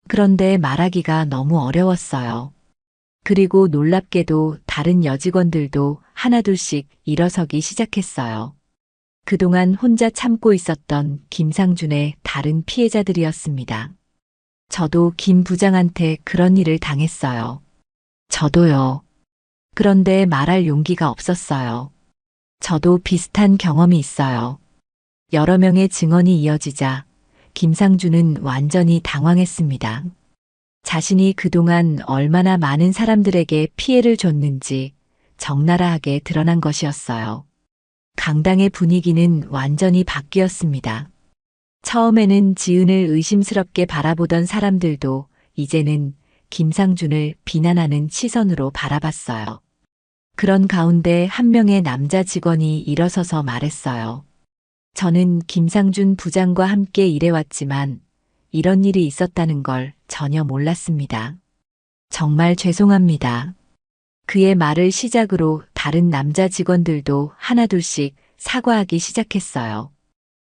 그런데 말하기가 너무 어려웠어요. 그리고 놀랍게도 다른 여직원들도 하나둘씩 일어서기 시작했어요. 그동안 혼자 참고 있었던 김상준의 다른 피해자들이었습니다. 저도 김 부장한테 그런 일을 당했어요. 저도요. 그런데 말할 용기가 없었어요. 저도 비슷한 경험이 있어요. 여러 명의 증언이 이어지자 김상준은 완전히 당황했습니다. 자신이 그동안 얼마나 많은 사람들에게 피해를 줬는지 적나라하게 드러난 것이었어요. 강당의 분위기는 완전히 바뀌었습니다. 처음에는 지은을 의심스럽게 바라보던 사람들도 이제는 김상준을 비난하는 시선으로 바라봤어요. 그런 가운데 한 명의 남자 직원이 일어서서 말했어요. 저는 김상준 부장과 함께 일해왔지만 이런 일이 있었다는 걸 전혀 몰랐습니다. 정말 죄송합니다. 그의 말을 시작으로 다른 남자 직원들도 하나둘씩 사과하기 시작했어요.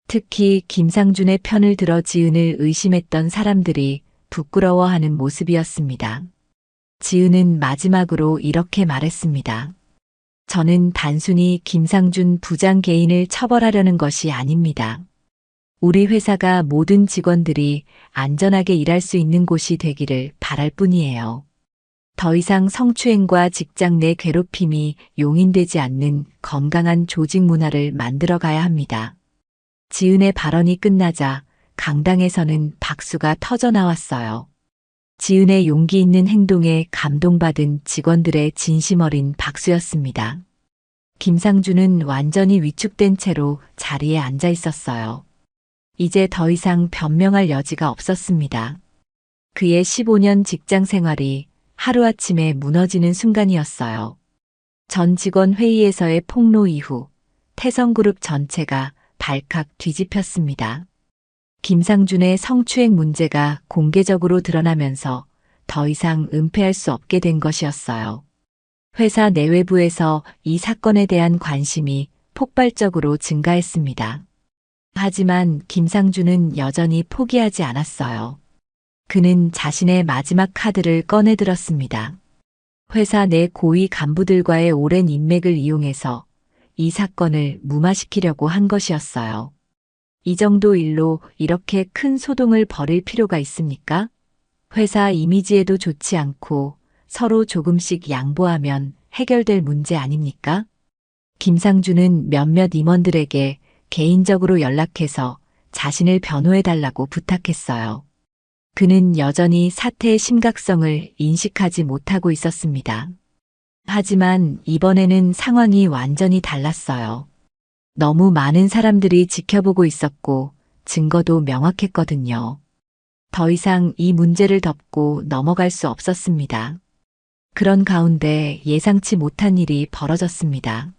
특히 김상준의 편을 들어 지은을 의심했던 사람들이 부끄러워하는 모습이었습니다. 지은은 마지막으로 이렇게 말했습니다. 저는 단순히 김상준 부장 개인을 처벌하려는 것이 아닙니다. 우리 회사가 모든 직원들이 안전하게 일할 수 있는 곳이 되기를 바랄 뿐이에요. 더 이상 성추행과 직장 내 괴롭힘이 용인되지 않는 건강한 조직 문화를 만들어 가야 합니다. 지은의 발언이 끝나자 강당에서는 박수가 터져 나왔어요. 지은의 용기 있는 행동에 감동받은 직원들의 진심 어린 박수였습니다. 김상준은 완전히 위축된 채로 자리에 앉아 있었어요. 이제 더 이상 변명할 여지가 없었습니다. 그의 15년 직장 생활이 하루아침에 무너지는 순간이었어요. 전 직원 회의에서의 폭로 이후 태성그룹 전체가 발칵 뒤집혔습니다. 김상준의 성추행 문제가 공개적으로 드러나면서 더 이상 은폐할 수 없게 된 것이었어요. 회사 내외부에서 이 사건에 대한 관심이 폭발적으로 증가했습니다. 하지만 김상준은 여전히 포기하지 않았어요. 그는 자신의 마지막 카드를 꺼내들었습니다. 회사 내 고위 간부들과의 오랜 인맥을 이용해서 이 사건을 무마시키려고 한 것이었어요. 이 정도 일로 이렇게 큰 소동을 벌일 필요가 있습니까? 회사 이미지에도 좋지 않고 서로 조금씩 양보하면 해결될 문제 아닙니까? 김상준은 몇몇 임원들에게 개인적으로 연락해서 자신을 변호해달라고 부탁했어요. 그는 여전히 사태의 심각성을 인식하지 못하고 있었습니다. 하지만 이번에는 상황이 완전히 달랐어요. 너무 많은 사람들이 지켜보고 있었고 증거도 명확했거든요. 더 이상 이 문제를 덮고 넘어갈 수 없었습니다. 그런 가운데 예상치 못한 일이 벌어졌습니다.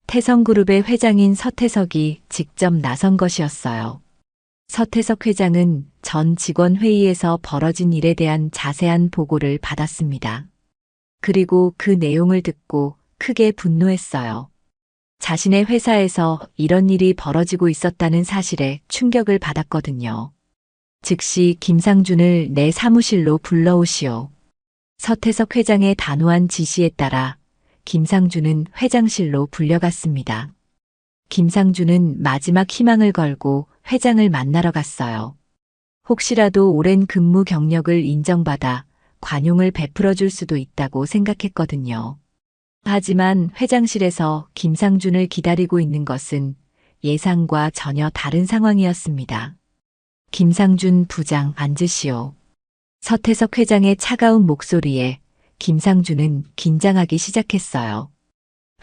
태성그룹의 회장인 서태석이 직접 나선 것이었어요. 서태석 회장은 전 직원 회의에서 벌어진 일에 대한 자세한 보고를 받았습니다. 그리고 그 내용을 듣고 크게 분노했어요. 자신의 회사에서 이런 일이 벌어지고 있었다는 사실에 충격을 받았거든요. 즉시 김상준을 내 사무실로 불러오시오. 서태석 회장의 단호한 지시에 따라 김상준은 회장실로 불려갔습니다. 김상준은 마지막 희망을 걸고 회장을 만나러 갔어요. 혹시라도 오랜 근무 경력을 인정받아 관용을 베풀어 줄 수도 있다고 생각했거든요. 하지만 회장실에서 김상준을 기다리고 있는 것은 예상과 전혀 다른 상황이었습니다. 김상준 부장 앉으시오. 서태석 회장의 차가운 목소리에 김상준은 긴장하기 시작했어요.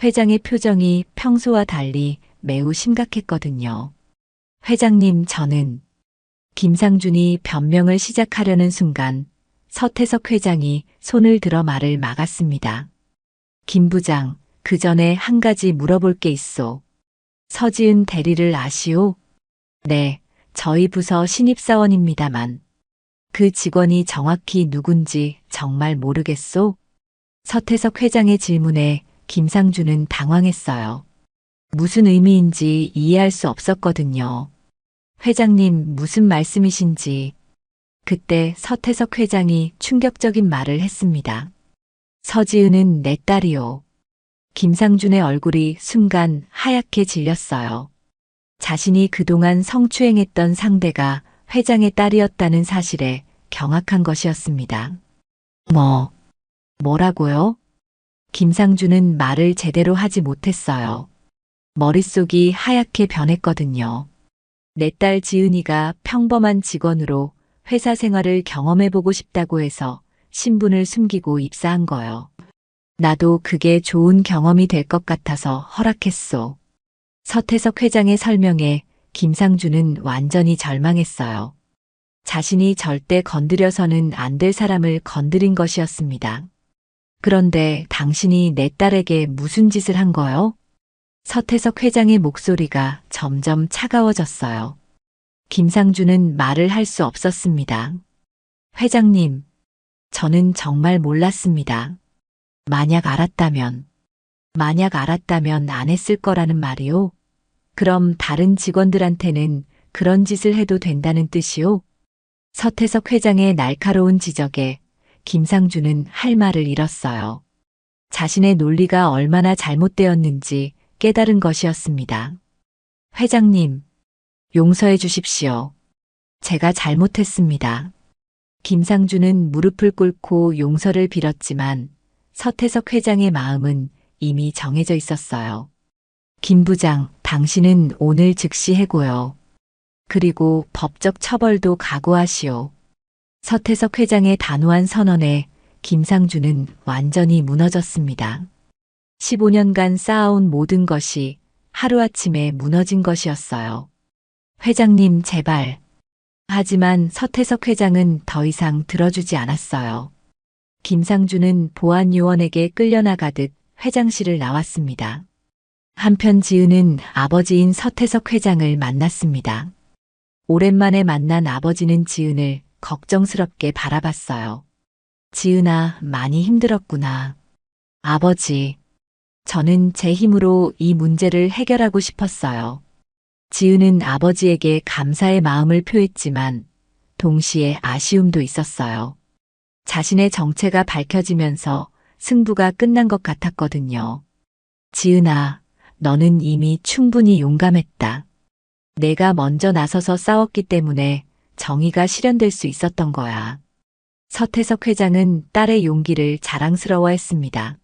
회장의 표정이 평소와 달리 매우 심각했거든요. 회장님, 저는 김상준이 변명을 시작하려는 순간 서태석 회장이 손을 들어 말을 막았습니다. 김 부장, 그 전에 한 가지 물어볼 게 있소. 서지은 대리를 아시오? 네, 저희 부서 신입사원입니다만 그 직원이 정확히 누군지 정말 모르겠소? 서태석 회장의 질문에 김상준은 당황했어요. 무슨 의미인지 이해할 수 없었거든요. 회장님, 무슨 말씀이신지. 그때 서태석 회장이 충격적인 말을 했습니다. 서지은은 내 딸이요. 김상준의 얼굴이 순간 하얗게 질렸어요. 자신이 그동안 성추행했던 상대가 회장의 딸이었다는 사실에 경악한 것이었습니다. 뭐라고요? 김상준은 말을 제대로 하지 못했어요. 머릿속이 하얗게 변했거든요. 내 딸 지은이가 평범한 직원으로 회사 생활을 경험해보고 싶다고 해서 신분을 숨기고 입사한 거요. 나도 그게 좋은 경험이 될 것 같아서 허락했소. 서태석 회장의 설명에 김상준은 완전히 절망했어요. 자신이 절대 건드려서는 안 될 사람을 건드린 것이었습니다. 그런데 당신이 내 딸에게 무슨 짓을 한 거요? 서태석 회장의 목소리가 점점 차가워졌어요. 김상준은 말을 할 수 없었습니다. 회장님, 저는 정말 몰랐습니다. 만약 알았다면 안 했을 거라는 말이요? 그럼 다른 직원들한테는 그런 짓을 해도 된다는 뜻이요? 서태석 회장의 날카로운 지적에 김상준은 할 말을 잃었어요. 자신의 논리가 얼마나 잘못되었는지 깨달은 것이었습니다. 회장님, 용서해 주십시오. 제가 잘못했습니다. 김상준은 무릎을 꿇고 용서를 빌었지만 서태석 회장의 마음은 이미 정해져 있었어요. 김 부장, 당신은 오늘 즉시 해고요. 그리고 법적 처벌도 각오하시오. 서태석 회장의 단호한 선언에 김상준은 완전히 무너졌습니다. 15년간 쌓아온 모든 것이 하루아침에 무너진 것이었어요. 회장님, 제발. 하지만 서태석 회장은 더 이상 들어주지 않았어요. 김상준은 보안요원에게 끌려나가듯 회장실을 나왔습니다. 한편 지은은 아버지인 서태석 회장을 만났습니다. 오랜만에 만난 아버지는 지은을 걱정스럽게 바라봤어요. 지은아, 많이 힘들었구나. 아버지, 저는 제 힘으로 이 문제를 해결하고 싶었어요. 지은은 아버지에게 감사의 마음을 표했지만 동시에 아쉬움도 있었어요. 자신의 정체가 밝혀지면서 승부가 끝난 것 같았거든요. 지은아, 너는 이미 충분히 용감했다. 내가 먼저 나서서 싸웠기 때문에 정의가 실현될 수 있었던 거야. 서태석 회장은 딸의 용기를 자랑스러워했습니다.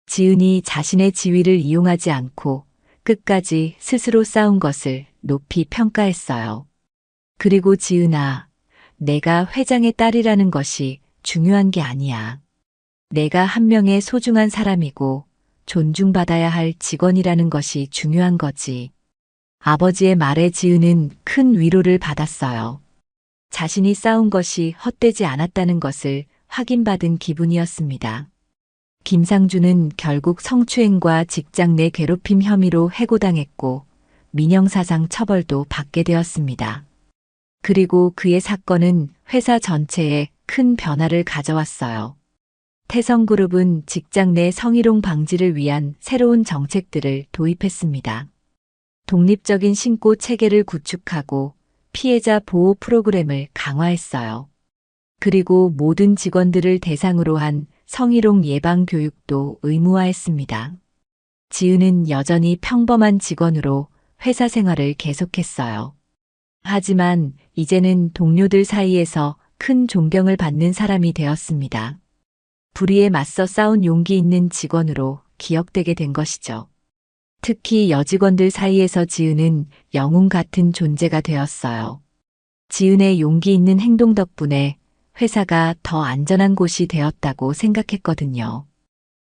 지은이 자신의 지위를 이용하지 않고 끝까지 스스로 싸운 것을 높이 평가했어요. 그리고 지은아, 내가 회장의 딸이라는 것이 중요한 게 아니야. 내가 한 명의 소중한 사람이고 존중받아야 할 직원이라는 것이 중요한 거지. 아버지의 말에 지은은 큰 위로를 받았어요. 자신이 싸운 것이 헛되지 않았다는 것을 확인받은 기분이었습니다. 김상준은 결국 성추행과 직장 내 괴롭힘 혐의로 해고당했고 민형사상 처벌도 받게 되었습니다. 그리고 그의 사건은 회사 전체에 큰 변화를 가져왔어요. 태성그룹은 직장 내 성희롱 방지를 위한 새로운 정책들을 도입했습니다. 독립적인 신고 체계를 구축하고 피해자 보호 프로그램을 강화했어요. 그리고 모든 직원들을 대상으로 한 성희롱 예방 교육도 의무화했습니다. 지은은 여전히 평범한 직원으로 회사 생활을 계속했어요. 하지만 이제는 동료들 사이에서 큰 존경을 받는 사람이 되었습니다. 불의에 맞서 싸운 용기 있는 직원으로 기억되게 된 것이죠. 특히 여직원들 사이에서 지은은 영웅 같은 존재가 되었어요. 지은의 용기 있는 행동 덕분에 회사가 더 안전한 곳이 되었다고 생각했거든요.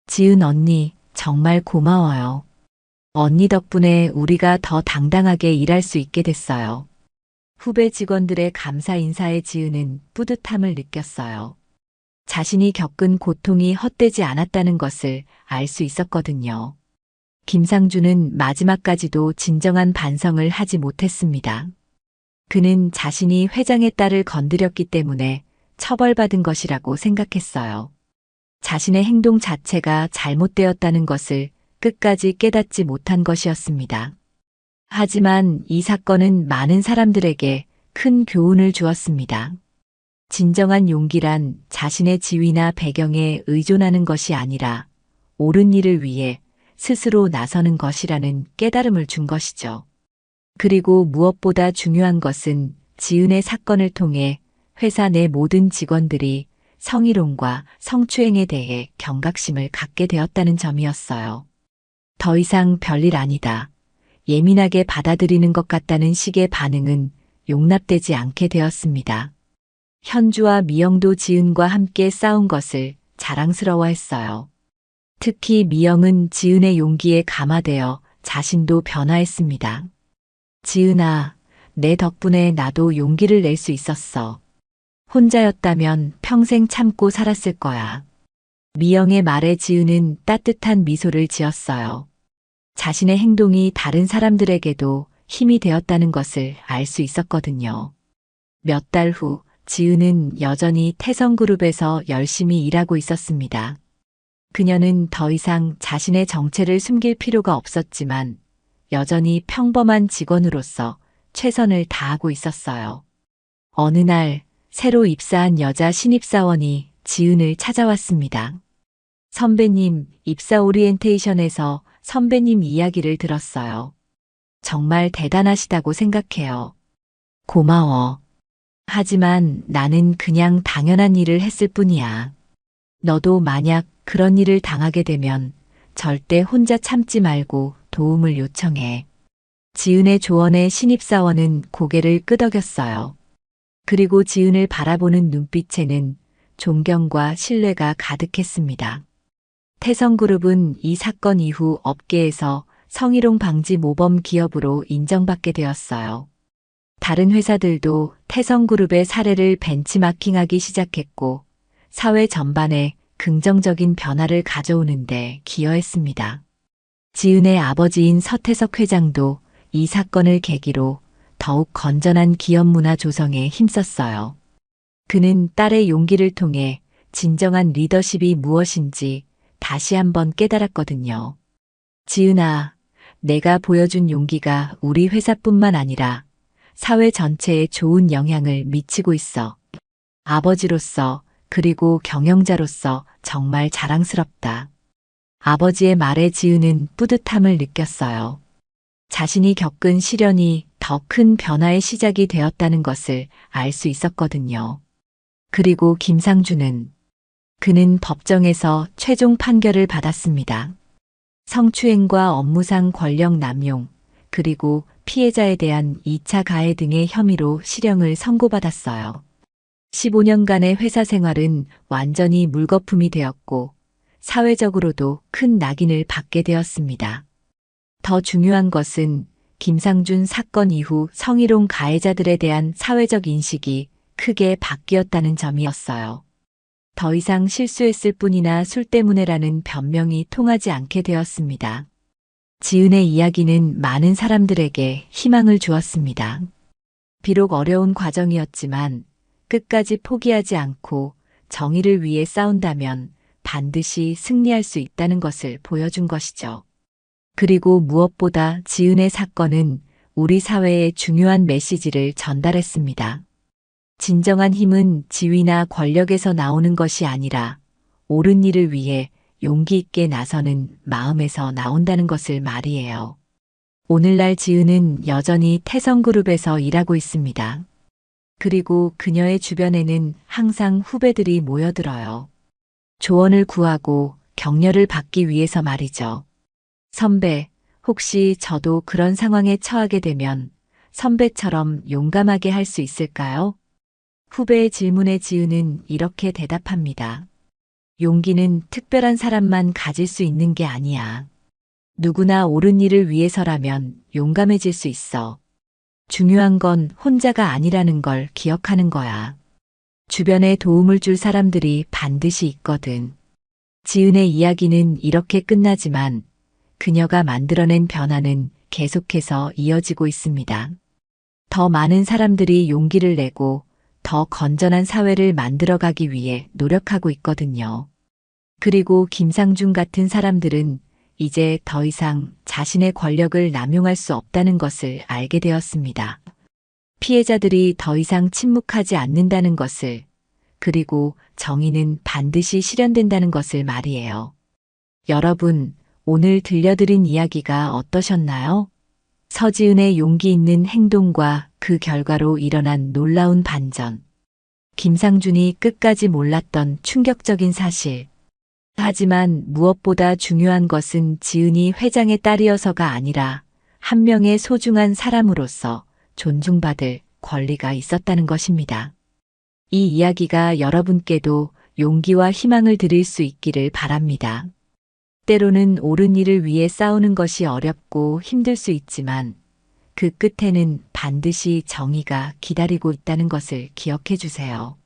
지은 언니, 정말 고마워요. 언니 덕분에 우리가 더 당당하게 일할 수 있게 됐어요. 후배 직원들의 감사 인사에 지은은 뿌듯함을 느꼈어요. 자신이 겪은 고통이 헛되지 않았다는 것을 알 수 있었거든요. 김상준은 마지막까지도 진정한 반성을 하지 못했습니다. 그는 자신이 회장의 딸을 건드렸기 때문에 처벌받은 것이라고 생각했어요. 자신의 행동 자체가 잘못되었다는 것을 끝까지 깨닫지 못한 것이었습니다. 하지만 이 사건은 많은 사람들에게 큰 교훈을 주었습니다. 진정한 용기란 자신의 지위나 배경에 의존하는 것이 아니라 옳은 일을 위해 스스로 나서는 것이라는 깨달음을 준 것이죠. 그리고 무엇보다 중요한 것은 지은의 사건을 통해 회사 내 모든 직원들이 성희롱과 성추행에 대해 경각심을 갖게 되었다는 점이었어요. 더 이상 별일 아니다. 예민하게 받아들이는 것 같다는 식의 반응은 용납되지 않게 되었습니다. 현주와 미영도 지은과 함께 싸운 것을 자랑스러워했어요. 특히 미영은 지은의 용기에 감화되어 자신도 변화했습니다. 지은아, 내 덕분에 나도 용기를 낼 수 있었어. 혼자였다면 평생 참고 살았을 거야. 미영의 말에 지은은 따뜻한 미소를 지었어요. 자신의 행동이 다른 사람들에게도 힘이 되었다는 것을 알 수 있었거든요. 몇 달 후 지은은 여전히 태성그룹에서 열심히 일하고 있었습니다. 그녀는 더 이상 자신의 정체를 숨길 필요가 없었지만 여전히 평범한 직원으로서 최선을 다하고 있었어요. 어느 날 새로 입사한 여자 신입사원이 지은을 찾아왔습니다. 선배님, 입사 오리엔테이션에서 선배님 이야기를 들었어요. 정말 대단하시다고 생각해요. 고마워. 하지만 나는 그냥 당연한 일을 했을 뿐이야. 너도 만약 그런 일을 당하게 되면 절대 혼자 참지 말고 도움을 요청해. 지은의 조언에 신입사원은 고개를 끄덕였어요. 그리고 지은을 바라보는 눈빛에는 존경과 신뢰가 가득했습니다. 태성그룹은 이 사건 이후 업계에서 성희롱 방지 모범 기업으로 인정받게 되었어요. 다른 회사들도 태성그룹의 사례를 벤치마킹하기 시작했고 사회 전반에 긍정적인 변화를 가져오는데 기여했습니다. 지은의 아버지인 서태석 회장도 이 사건을 계기로 더욱 건전한 기업 문화 조성에 힘썼어요. 그는 딸의 용기를 통해 진정한 리더십이 무엇인지 다시 한번 깨달았거든요. 지은아, 내가 보여준 용기가 우리 회사뿐만 아니라 사회 전체에 좋은 영향을 미치고 있어. 아버지로서 그리고 경영자로서 정말 자랑스럽다. 아버지의 말에 지은은 뿌듯함을 느꼈어요. 자신이 겪은 시련이 더 큰 변화의 시작이 되었다는 것을 알 수 있었거든요. 그리고 김상준은 그는 법정에서 최종 판결을 받았습니다. 성추행과 업무상 권력 남용, 그리고 피해자에 대한 2차 가해 등의 혐의로 실형을 선고받았어요. 15년간의 회사 생활은 완전히 물거품이 되었고 사회적으로도 큰 낙인을 받게 되었습니다. 더 중요한 것은 김상준 사건 이후 성희롱 가해자들에 대한 사회적 인식이 크게 바뀌었다는 점이었어요. 더 이상 실수했을 뿐이나 술 때문에라는 변명이 통하지 않게 되었습니다. 지은의 이야기는 많은 사람들에게 희망을 주었습니다. 비록 어려운 과정이었지만 끝까지 포기하지 않고 정의를 위해 싸운다면 반드시 승리할 수 있다는 것을 보여준 것이죠. 그리고 무엇보다 지은의 사건은 우리 사회에 중요한 메시지를 전달했습니다. 진정한 힘은 지위나 권력에서 나오는 것이 아니라 옳은 일을 위해 용기 있게 나서는 마음에서 나온다는 것을 말이에요. 오늘날 지은은 여전히 태성그룹에서 일하고 있습니다. 그리고 그녀의 주변에는 항상 후배들이 모여들어요. 조언을 구하고 격려를 받기 위해서 말이죠. 선배, 혹시 저도 그런 상황에 처하게 되면 선배처럼 용감하게 할 수 있을까요? 후배의 질문에 지은은 이렇게 대답합니다. 용기는 특별한 사람만 가질 수 있는 게 아니야. 누구나 옳은 일을 위해서라면 용감해질 수 있어. 중요한 건 혼자가 아니라는 걸 기억하는 거야. 주변에 도움을 줄 사람들이 반드시 있거든. 지은의 이야기는 이렇게 끝나지만 그녀가 만들어낸 변화는 계속해서 이어지고 있습니다. 더 많은 사람들이 용기를 내고 더 건전한 사회를 만들어가기 위해 노력하고 있거든요. 그리고 김상준 같은 사람들은 이제 더 이상 자신의 권력을 남용할 수 없다는 것을 알게 되었습니다. 피해자들이 더 이상 침묵하지 않는다는 것을, 그리고 정의는 반드시 실현된다는 것을 말이에요. 여러분, 오늘 들려드린 이야기가 어떠셨나요? 서지은의 용기 있는 행동과 그 결과로 일어난 놀라운 반전. 김상준이 끝까지 몰랐던 충격적인 사실. 하지만 무엇보다 중요한 것은 지은이 회장의 딸이어서가 아니라 한 명의 소중한 사람으로서 존중받을 권리가 있었다는 것입니다. 이 이야기가 여러분께도 용기와 희망을 드릴 수 있기를 바랍니다. 때로는 옳은 일을 위해 싸우는 것이 어렵고 힘들 수 있지만 그 끝에는 반드시 정의가 기다리고 있다는 것을 기억해 주세요.